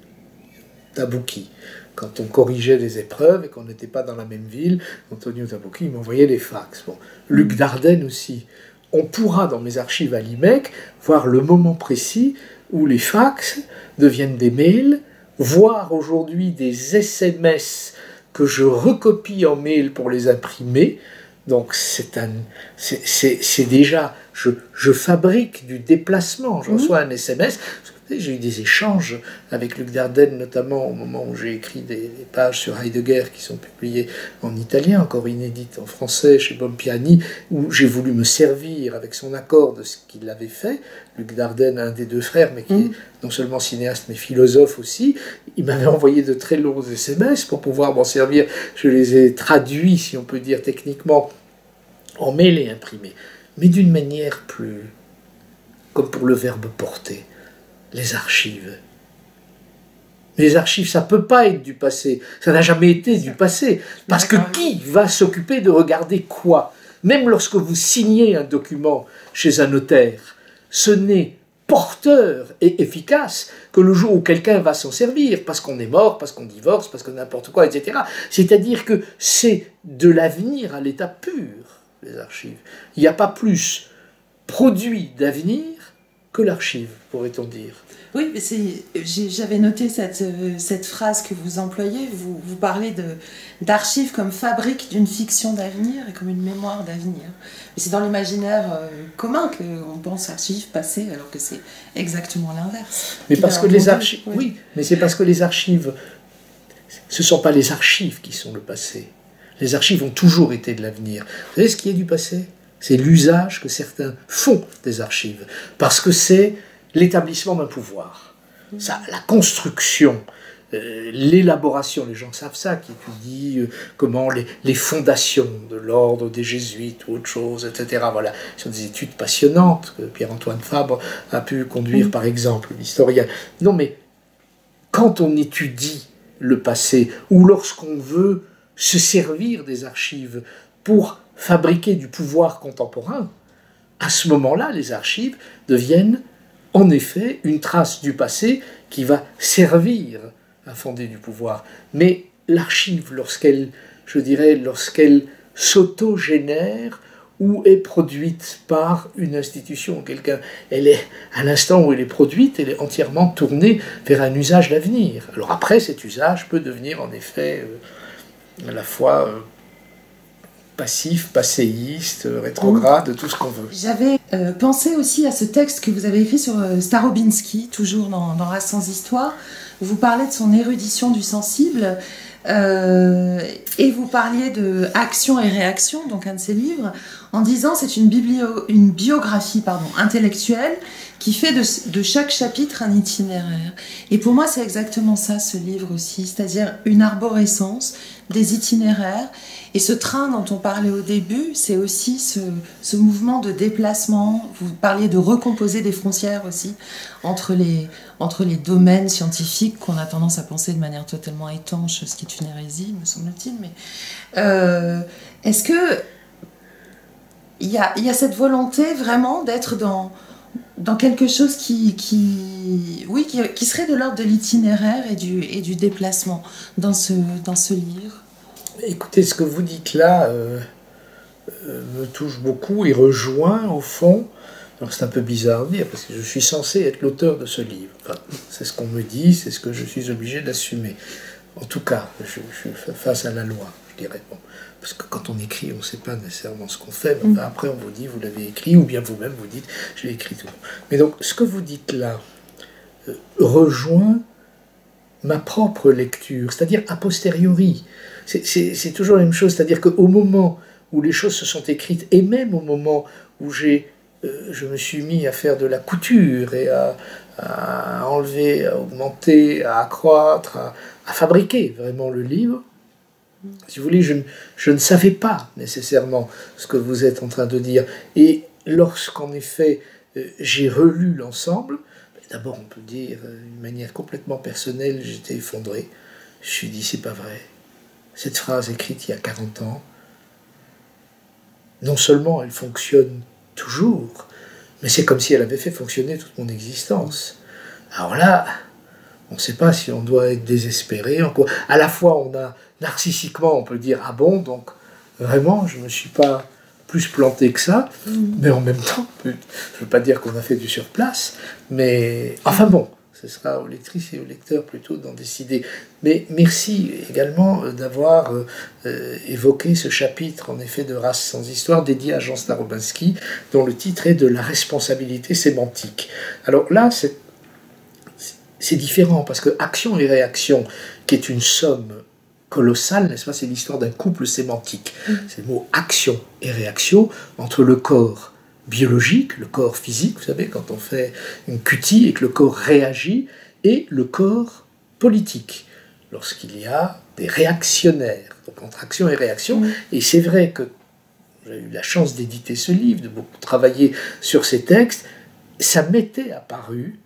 Tabouki. Quand on corrigeait des épreuves et qu'on n'était pas dans la même ville, Antonio Tabouki, il m'envoyait des fax. Bon, Luc Dardenne aussi. On pourra, dans mes archives à l'IMEC, voir le moment précis où les fax deviennent des mails, voir aujourd'hui des SMS que je recopie en mail pour les imprimer. Donc c'est déjà, je fabrique du déplacement, je reçois un SMS. J'ai eu des échanges avec Luc Dardenne, notamment au moment où j'ai écrit des pages sur Heidegger qui sont publiées en italien, encore inédites en français chez Bompiani, où j'ai voulu me servir avec son accord de ce qu'il avait fait. Luc Dardenne, un des deux frères, mais qui est non seulement cinéaste, mais philosophe aussi, il m'avait envoyé de très longs SMS pour pouvoir m'en servir. Je les ai traduits, si on peut dire techniquement, en mail et imprimés, mais d'une manière plus, comme pour le verbe porter, les archives. Mais les archives, ça ne peut pas être du passé. Ça n'a jamais été du passé. Parce que qui va s'occuper de regarder quoi? Même lorsque vous signez un document chez un notaire, ce n'est porteur et efficace que le jour où quelqu'un va s'en servir, parce qu'on est mort, parce qu'on divorce, parce que n'importe quoi, etc. C'est-à-dire que c'est de l'avenir à l'état pur, les archives. Il n'y a pas plus produit d'avenir que l'archive, pourrait-on dire. Oui, j'avais noté cette phrase que vous employez. Vous parlez d'archives comme fabrique d'une fiction d'avenir et comme une mémoire d'avenir. Mais c'est dans l'imaginaire commun qu'on pense archives passées, alors que c'est exactement l'inverse. Mais parce que les archives, oui, mais c'est parce que les archives, ce ne sont pas les archives qui sont le passé. Les archives ont toujours été de l'avenir. Vous savez ce qui est du passé? C'est l'usage que certains font des archives, parce que c'est l'établissement d'un pouvoir. Ça, la construction, l'élaboration, les gens savent ça, qui étudient comment les fondations de l'ordre des Jésuites ou autre chose, etc. Voilà, ce sont des études passionnantes que Pierre-Antoine Fabre a pu conduire, par exemple, l'historien. Non, mais quand on étudie le passé, ou lorsqu'on veut se servir des archives pour fabriquer du pouvoir contemporain, à ce moment-là, les archives deviennent en effet une trace du passé qui va servir à fonder du pouvoir. Mais l'archive, lorsqu'elle s'autogénère ou est produite par une institution, quelqu'un, elle est, à l'instant où elle est produite, elle est entièrement tournée vers un usage d'avenir. Alors après, cet usage peut devenir en effet à la fois passif, passéiste, rétrograde, tout ce qu'on veut. J'avais pensé aussi à ce texte que vous avez écrit sur Starobinsky, toujours dans Race sans histoire, où vous parlez de son érudition du sensible, et vous parliez de Action et réaction, donc un de ses livres, en disant c'est une biographie intellectuelle qui fait de chaque chapitre un itinéraire. Et pour moi, c'est exactement ça, ce livre aussi, c'est-à-dire une arborescence, des itinéraires. Et ce train dont on parlait au début, c'est aussi ce mouvement de déplacement. Vous parliez de recomposer des frontières aussi entre les domaines scientifiques qu'on a tendance à penser de manière totalement étanche, ce qui est une hérésie, me semble-t-il. Mais est-ce que il y a cette volonté vraiment d'être dans quelque chose qui serait de l'ordre de l'itinéraire et du déplacement dans ce livre? Écoutez, ce que vous dites là me touche beaucoup et rejoint au fond. Alors c'est un peu bizarre de dire parce que je suis censé être l'auteur de ce livre. Enfin, c'est ce qu'on me dit, c'est ce que je suis obligé d'assumer. En tout cas, je suis face à la loi, je dirais. Bon, parce que quand on écrit, on ne sait pas nécessairement ce qu'on fait. Mais après, on vous dit, vous l'avez écrit, ou bien vous-même vous dites, j'ai écrit tout. Mais donc, ce que vous dites là rejoint ma propre lecture, c'est-à-dire a posteriori. C'est toujours la même chose, c'est-à-dire qu'au moment où les choses se sont écrites, et même au moment où je me suis mis à faire de la couture et à enlever, à augmenter, à accroître, à fabriquer vraiment le livre, si vous voulez, je ne savais pas nécessairement ce que vous êtes en train de dire. Et lorsqu'en effet j'ai relu l'ensemble, d'abord on peut dire d'une manière complètement personnelle, j'étais effondré. Je me suis dit, c'est pas vrai. Cette phrase écrite il y a 40 ans, non seulement elle fonctionne toujours, mais c'est comme si elle avait fait fonctionner toute mon existence. Alors là, on ne sait pas si on doit être désespéré. À la fois, on a narcissiquement, on peut dire, ah bon, donc vraiment, je ne me suis pas plus planté que ça, mais en même temps, je ne veux pas dire qu'on a fait du surplace, mais enfin bon, ce sera aux lectrices et aux lecteurs plutôt d'en décider. Mais merci également d'avoir évoqué ce chapitre, en effet, de Race sans histoire, dédié à Jean Starobinsky, dont le titre est « De la responsabilité sémantique ». Alors là, c'est différent, parce que action et réaction, qui est une somme colossale, n'est-ce pas, c'est l'histoire d'un couple sémantique. C'est le mot action et réaction entre le corps biologique, le corps physique, vous savez, quand on fait une cutie et que le corps réagit, et le corps politique, lorsqu'il y a des réactionnaires, donc entre action et réaction. Et c'est vrai que j'ai eu la chance d'éditer ce livre, de beaucoup travailler sur ces textes, ça m'était apparu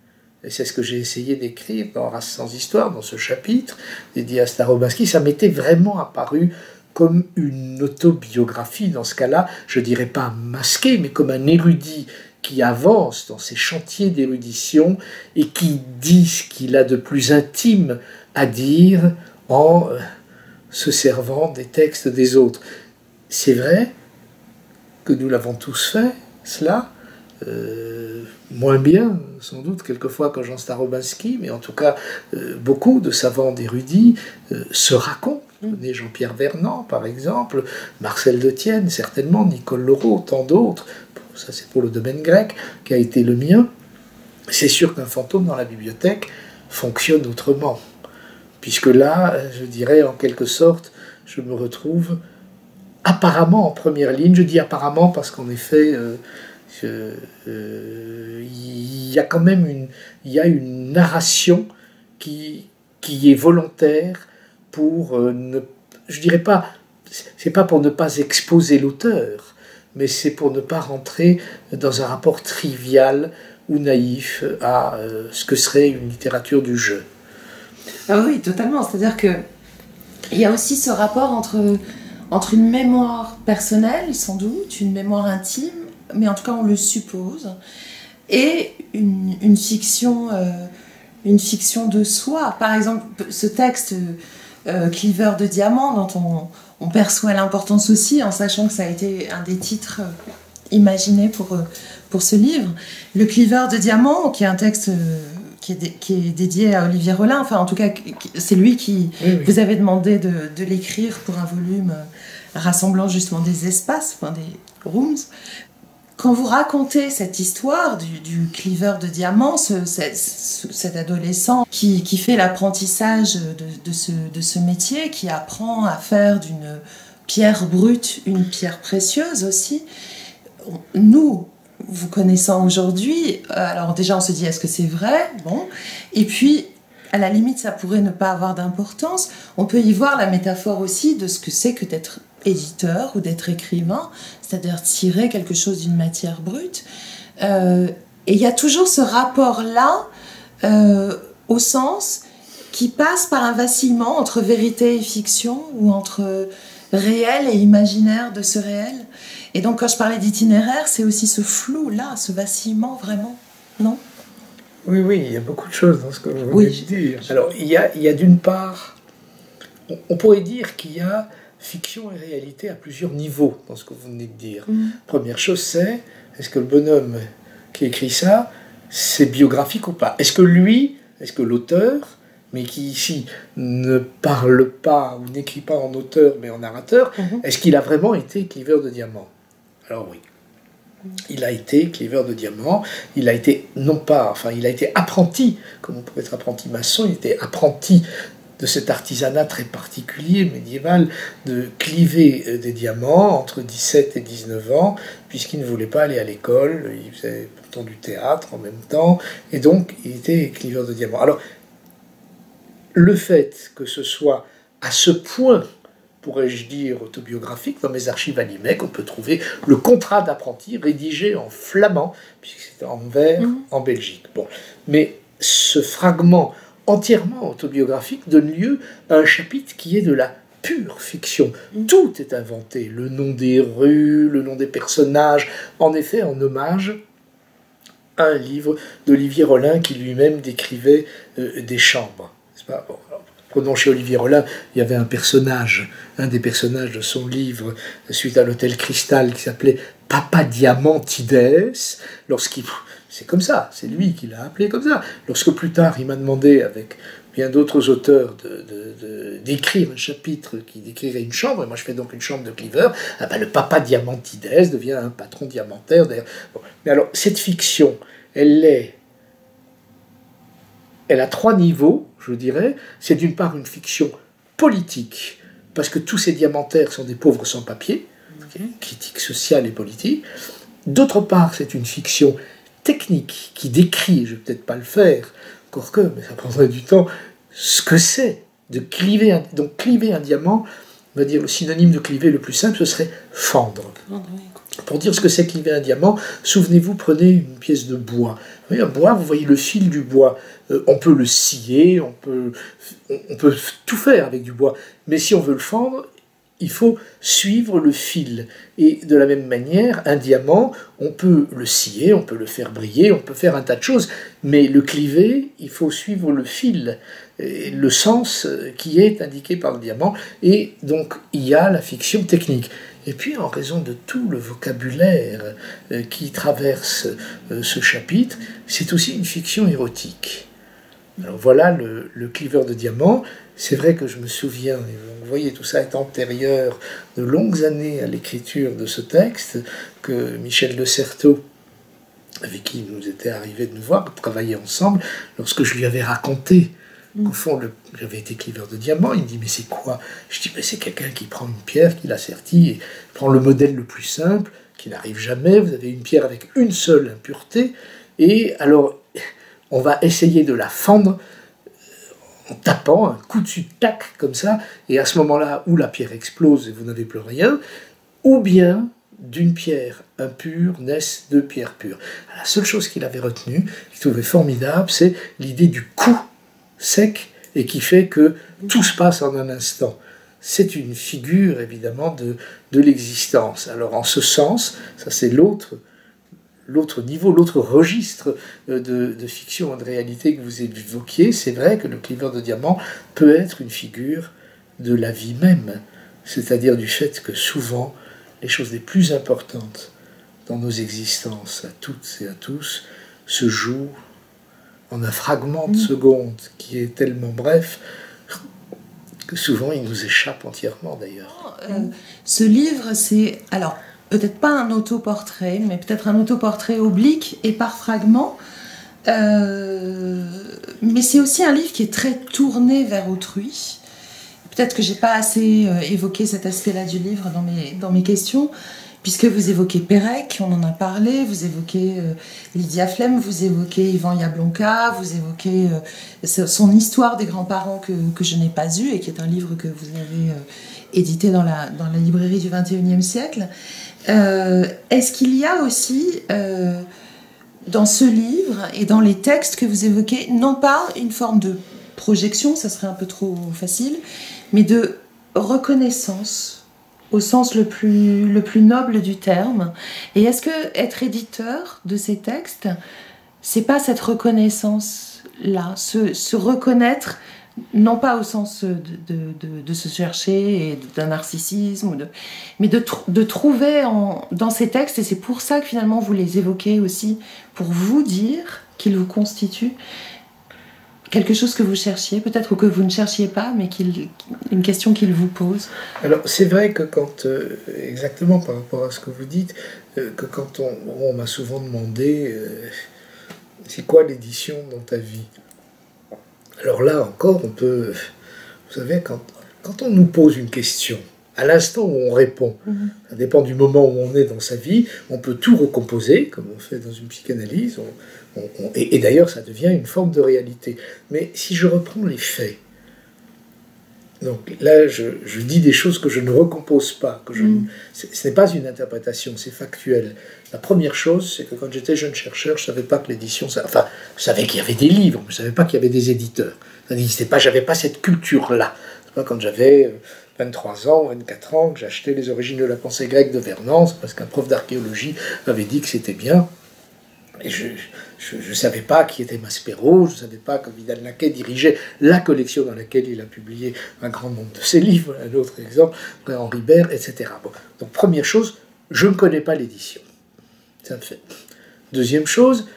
et c'est ce que j'ai essayé d'écrire dans Race sans histoire, dans ce chapitre dédié à Starobinsky, ça m'était vraiment apparu comme une autobiographie, dans ce cas-là, je dirais pas masqué, mais comme un érudit qui avance dans ses chantiers d'érudition et qui dit ce qu'il a de plus intime à dire en se servant des textes des autres. C'est vrai que nous l'avons tous fait, cela, moins bien, sans doute, quelquefois que Jean Starobinsky, mais en tout cas, beaucoup de savants d'érudits se racontent. Jean-Pierre Vernant, par exemple, Marcel Detienne, certainement, Nicole Leroux, tant d'autres. Ça, c'est pour le domaine grec, qui a été le mien. C'est sûr qu'un fantôme dans la bibliothèque fonctionne autrement. Puisque là, je dirais, en quelque sorte, je me retrouve apparemment en première ligne. Je dis apparemment parce qu'en effet, il y a quand même une narration qui est volontaire pour je dirais pas, c'est pas pour ne pas exposer l'auteur, mais c'est pour ne pas rentrer dans un rapport trivial ou naïf à ce que serait une littérature du jeu. Ah oui, totalement. C'est-à-dire que il y a aussi ce rapport entre une mémoire personnelle, sans doute, une mémoire intime, mais en tout cas on le suppose, et une fiction de soi. Par exemple, ce texte Cleaver de diamant, dont on perçoit l'importance aussi, en sachant que ça a été un des titres imaginés pour ce livre. Le Cleaver de diamant, qui est un texte qui est dédié à Olivier Rollin, enfin en tout cas c'est lui qui vous avait demandé de l'écrire pour un volume rassemblant justement des espaces, enfin des rooms. Quand vous racontez cette histoire du Cleaver de diamant, cet adolescent qui fait l'apprentissage de ce métier, qui apprend à faire d'une pierre brute une pierre précieuse aussi, nous, vous connaissant aujourd'hui, alors déjà on se dit est-ce que c'est vrai ? Bon, et puis à la limite ça pourrait ne pas avoir d'importance, on peut y voir la métaphore aussi de ce que c'est que d'être éditeur ou d'être écrivain, c'est-à-dire tirer quelque chose d'une matière brute. Et il y a toujours ce rapport-là au sens qui passe par un vacillement entre vérité et fiction, ou entre réel et imaginaire de ce réel. Et donc quand je parlais d'itinéraire, c'est aussi ce flou-là, ce vacillement vraiment, non ? Oui, il y a beaucoup de choses dans ce que vous venez de dire. Alors, il y a d'une part, on pourrait dire qu'il y a fiction et réalité à plusieurs niveaux dans ce que vous venez de dire. Première chose, c'est, est-ce que le bonhomme qui écrit ça, c'est biographique ou pas ? Est-ce que l'auteur, mais qui ici ne parle pas ou n'écrit pas en auteur mais en narrateur, est-ce qu'il a vraiment été Cleaver de diamant ? Alors oui. Il a été Cleaver de diamant, il a été il a été apprenti, comme on pourrait être apprenti maçon, il était apprenti de cet artisanat très particulier, médiéval, de cliver des diamants entre 17 et 19 ans, puisqu'il ne voulait pas aller à l'école, il faisait pourtant du théâtre en même temps, et donc il était cliveur de diamants. Alors, le fait que ce soit à ce point, pourrais-je dire, autobiographique, dans mes archives à l'IMEC, on peut trouver le contrat d'apprenti rédigé en flamand, puisque c'était en vers, en Belgique. Bon. Mais ce fragment entièrement autobiographique donne lieu à un chapitre qui est de la pure fiction. Tout est inventé, le nom des rues, le nom des personnages, en effet en hommage à un livre d'Olivier Rollin qui lui-même décrivait des chambres. N'est-ce pas ? Bon, alors, prenons chez Olivier Rollin, il y avait un des personnages de son livre suite à l'Hôtel Cristal qui s'appelait Papa Diamantides, c'est comme ça, c'est lui qui l'a appelé comme ça. Lorsque plus tard, il m'a demandé, avec bien d'autres auteurs, d'écrire un chapitre qui décrirait une chambre, et moi je fais donc une chambre de Cleaver, le Papa Diamantides devient un patron diamantaire. Bon. Mais alors, cette fiction, elle a trois niveaux, je dirais. C'est d'une part une fiction politique, parce que tous ces diamantaires sont des pauvres sans papier, critique sociale et politique. D'autre part, c'est une fiction technique qui décrit, je ne vais peut-être pas le faire, encore que, mais ça prendrait du temps, ce que c'est de cliver donc cliver un diamant, on va dire le synonyme de cliver le plus simple, ce serait fendre. Pour dire ce que c'est cliver un diamant, souvenez-vous, prenez une pièce de bois. Vous voyez, un bois, vous voyez le fil du bois. On peut le scier, on peut tout faire avec du bois. Mais si on veut le fendre, il faut suivre le fil. Et de la même manière, un diamant, on peut le scier, on peut le faire briller, on peut faire un tas de choses. Mais le cliver, il faut suivre le fil, le sens qui est indiqué par le diamant. Et donc, il y a la fiction technique. Et puis, en raison de tout le vocabulaire qui traverse ce chapitre, c'est aussi une fiction érotique. Alors voilà le cliveur de diamants. C'est vrai que je me souviens, et vous voyez, tout ça est antérieur de longues années à l'écriture de ce texte, que Michel de Certeau, avec qui il nous était arrivé de nous voir, travailler ensemble, lorsque je lui avais raconté qu'au fond, j'avais été cliveur de diamants, il me dit « mais c'est quoi ?» Je dis « mais c'est quelqu'un qui prend une pierre, qui l'assertit, et prend le modèle le plus simple, qui n'arrive jamais, vous avez une pierre avec une seule impureté, et alors on va essayer de la fendre en tapant un coup dessus, tac, comme ça, et à ce moment-là, où la pierre explose et vous n'avez plus rien, ou bien d'une pierre impure naissent deux pierres pures. » La seule chose qu'il avait retenue, qu'il trouvait formidable, c'est l'idée du coup sec et qui fait que tout se passe en un instant. C'est une figure, évidemment, de l'existence. Alors, en ce sens, ça c'est l'autre niveau, l'autre registre de fiction et de réalité que vous évoquiez. C'est vrai que le cliveur de diamant peut être une figure de la vie même, c'est-à-dire du fait que souvent, les choses les plus importantes dans nos existences, à toutes et à tous, se jouent en un fragment de seconde qui est tellement bref que souvent il nous échappe entièrement d'ailleurs. Ce livre, c'est, alors peut-être pas un autoportrait, mais peut-être un autoportrait oblique et par fragments, mais c'est aussi un livre qui est très tourné vers autrui. Peut-être que j'ai pas assez évoqué cet aspect-là du livre dans mes questions, puisque vous évoquez Pérec, on en a parlé, vous évoquez Lydia Flem, vous évoquez Ivan Jablonka, vous évoquez son histoire des grands-parents que je n'ai pas eu et qui est un livre que vous avez édité dans la librairie du XXIe siècle. Est-ce qu'il y a aussi dans ce livre et dans les textes que vous évoquez, non pas une forme de projection, ça serait un peu trop facile, mais de reconnaissance au sens le plus noble du terme. Et est-ce que être éditeur de ces textes, c'est pas cette reconnaissance-là, se reconnaître, non pas au sens de se chercher et d'un narcissisme, mais de trouver dans ces textes, et c'est pour ça que finalement vous les évoquez aussi, pour vous dire qu'ils vous constituent quelque chose que vous cherchiez, peut-être, ou que vous ne cherchiez pas, mais une question qu'il vous pose. Alors, c'est vrai que quand, exactement par rapport à ce que vous dites, que quand on m'a souvent demandé c'est quoi l'édition dans ta vie? Alors là encore, on peut, vous savez, quand on nous pose une question, à l'instant où on répond, ça dépend du moment où on est dans sa vie, on peut tout recomposer, comme on fait dans une psychanalyse, et d'ailleurs ça devient une forme de réalité. Mais si je reprends les faits, donc là je dis des choses que je ne recompose pas, ce n'est pas une interprétation, c'est factuel. La première chose, c'est que quand j'étais jeune chercheur, je ne savais pas que l'édition... Enfin, je savais qu'il y avait des livres, mais je ne savais pas qu'il y avait des éditeurs. Ça n'existait pas, je n'avais pas cette culture-là. C'est pas quand j'avais 23 ans, 24 ans, que j'achetais les origines de la pensée grecque de Vernance, parce qu'un prof d'archéologie m'avait dit que c'était bien. Et je ne savais pas qui était Maspero, je ne savais pas que Vidal Naquet dirigeait la collection dans laquelle il a publié un grand nombre de ses livres, un autre exemple, Henri Bert, etc. Bon. Donc première chose, je ne connais pas l'édition. C'est un fait. Deuxième chose,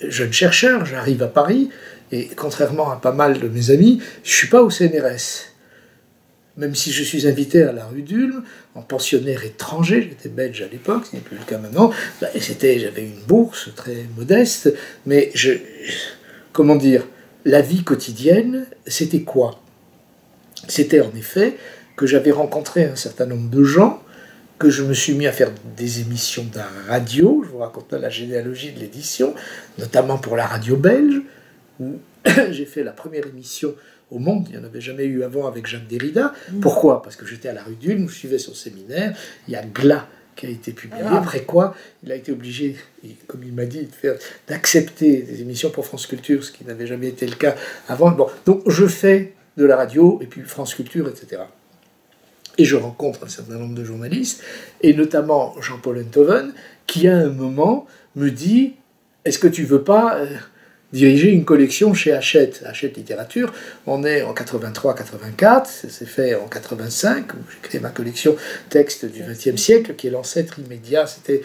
jeune chercheur, j'arrive à Paris, et contrairement à pas mal de mes amis, je ne suis pas au CNRS. Même si je suis invité à la rue d'Ulm, en pensionnaire étranger, j'étais belge à l'époque, ce n'est plus le cas maintenant, j'avais une bourse très modeste, mais comment dire, la vie quotidienne, c'était quoi? C'était en effet que j'avais rencontré un certain nombre de gens, que je me suis mis à faire des émissions de radio, je vous raconte la généalogie de l'édition, notamment pour la radio belge, où j'ai fait la première émission au monde, il n'y en avait jamais eu avant avec Jacques Derrida. Pourquoi? Parce que j'étais à la rue d'Ulm, je suivais son séminaire, il y a Glas qui a été publié, après quoi il a été obligé, comme il m'a dit, d'accepter des émissions pour France Culture, ce qui n'avait jamais été le cas avant. Bon, donc je fais de la radio, et puis France Culture, etc. Et je rencontre un certain nombre de journalistes, et notamment Jean-Paul Enthoven, qui à un moment me dit « Est-ce que tu veux pas diriger une collection chez Hachette, Hachette Littérature ?» On est en 83-84, ça s'est fait en 85, où j'ai créé ma collection Textes du XXe siècle, qui est l'ancêtre immédiat. C'était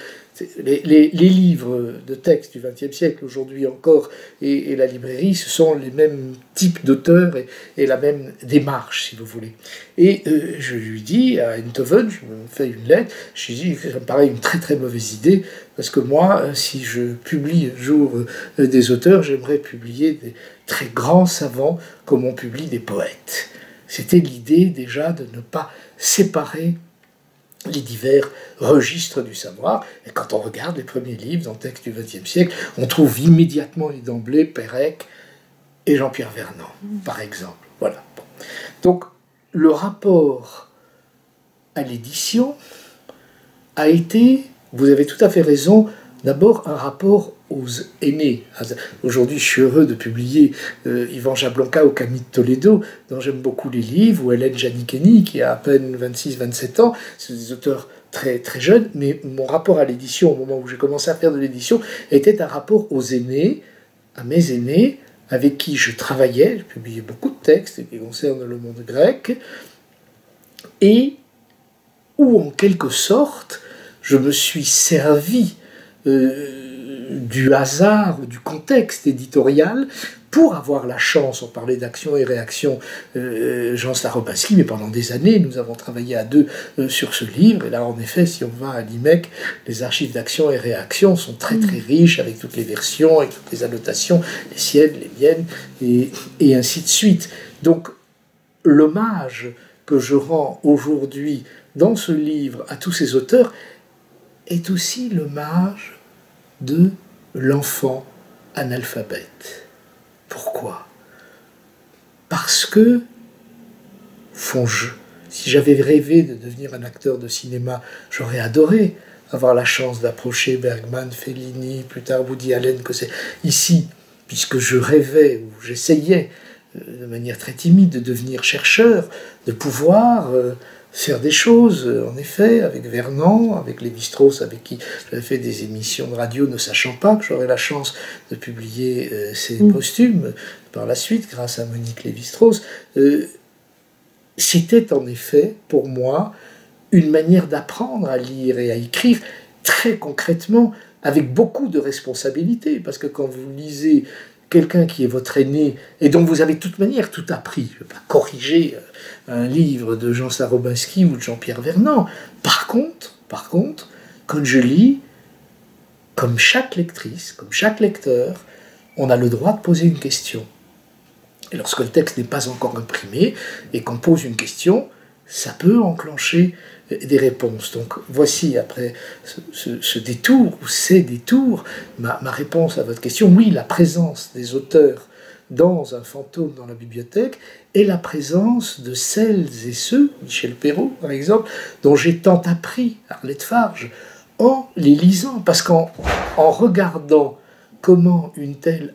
les livres de textes du XXe siècle, aujourd'hui encore, et la librairie, ce sont les mêmes types d'auteurs et la même démarche, si vous voulez. Et je lui dis à Enthoven, je me fais une lettre, je lui dis que ça me paraît une très très mauvaise idée, parce que moi, si je publie un jour des auteurs, j'aimerais publier des très grands savants comme on publie des poètes. C'était l'idée déjà de ne pas séparer les divers registres du savoir. Et quand on regarde les premiers livres dans le texte du XXe siècle, on trouve immédiatement et d'emblée Pérec et Jean-Pierre Vernant, par exemple. Voilà. Bon. Donc, le rapport à l'édition a été, vous avez tout à fait raison, d'abord un rapport aux aînés. Aujourd'hui, je suis heureux de publier Yvan Jablonka au Camille de Toledo, dont j'aime beaucoup les livres, ou Hélène Giannichini, qui a à peine 26-27 ans. C'est des auteurs très, très jeunes, mais mon rapport à l'édition, au moment où j'ai commencé à faire de l'édition, était un rapport aux aînés, à mes aînés, avec qui je travaillais. J'ai publié beaucoup de textes qui concernent le monde grec, et où, en quelque sorte, je me suis servi du hasard ou du contexte éditorial pour avoir la chance, on parlait d'action et réaction, Jean Starobinski, mais pendant des années, nous avons travaillé à deux sur ce livre, et là, en effet, si on va à l'IMEC, les archives d'action et réaction sont très très riches, avec toutes les versions, avec toutes les annotations, les siennes, les miennes, et ainsi de suite. Donc, l'hommage que je rends aujourd'hui dans ce livre à tous ces auteurs est aussi l'hommage de l'enfant analphabète. Pourquoi ? Parce que, si j'avais rêvé de devenir un acteur de cinéma, j'aurais adoré avoir la chance d'approcher Bergman, Fellini, plus tard Woody Allen, que c'est ici, puisque je rêvais, ou j'essayais, de manière très timide, de devenir chercheur, de pouvoir faire des choses, en effet, avec Vernant, avec Lévi-Strauss, avec qui j'avais fait des émissions de radio, ne sachant pas que j'aurais la chance de publier ces posthumes par la suite, grâce à Monique Lévi-Strauss. C'était en effet, pour moi, une manière d'apprendre à lire et à écrire très concrètement, avec beaucoup de responsabilités, parce que quand vous lisez quelqu'un qui est votre aîné, et dont vous avez de toute manière tout appris, je ne vais pas corriger un livre de Jean Starobinski ou de Jean-Pierre Vernant. Par contre, quand je lis, comme chaque lectrice, comme chaque lecteur, on a le droit de poser une question. Et lorsque le texte n'est pas encore imprimé, et qu'on pose une question, ça peut enclencher des réponses. Donc voici, après ce détour, ou ces détours, ma réponse à votre question. Oui, la présence des auteurs dans un fantôme dans la bibliothèque et la présence de celles et ceux, Michel Perrault par exemple, dont j'ai tant appris, Arlette Farge, en les lisant. Parce qu'en regardant comment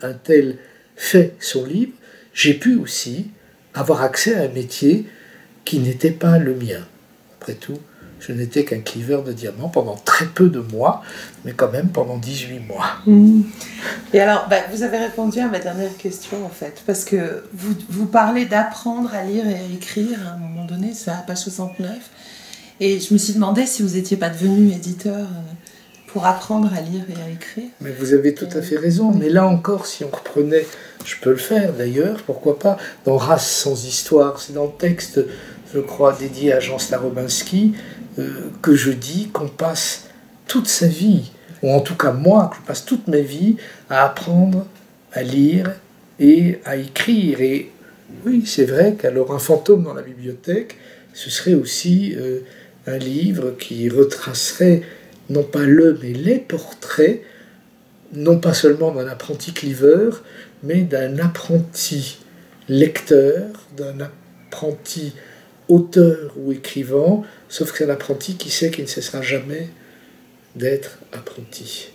un tel fait son livre, j'ai pu aussi avoir accès à un métier qui n'était pas le mien. Après tout, je n'étais qu'un cliveur de diamants pendant très peu de mois, mais quand même pendant 18 mois. Et alors, vous avez répondu à ma dernière question, en fait, parce que vous parlez d'apprendre à lire et à écrire, à un moment donné, c'est à page 69, et je me suis demandé si vous n'étiez pas devenu éditeur pour apprendre à lire et à écrire. Mais vous avez tout à fait raison, mais là encore, si on reprenait, je peux le faire d'ailleurs, pourquoi pas, dans Race sans histoire, c'est dans le texte, je crois, dédié à Jean Starobinski, que je dis qu'on passe toute sa vie, ou en tout cas moi, que je passe toute ma vie à apprendre à lire et à écrire. Et oui, c'est vrai qu'alors un fantôme dans la bibliothèque, ce serait aussi un livre qui retracerait non pas le, mais les portraits, non pas seulement d'un apprenti cliveur, mais d'un apprenti lecteur, d'un apprenti auteur ou écrivant, sauf que c'est un apprenti qui sait qu'il ne cessera jamais d'être apprenti.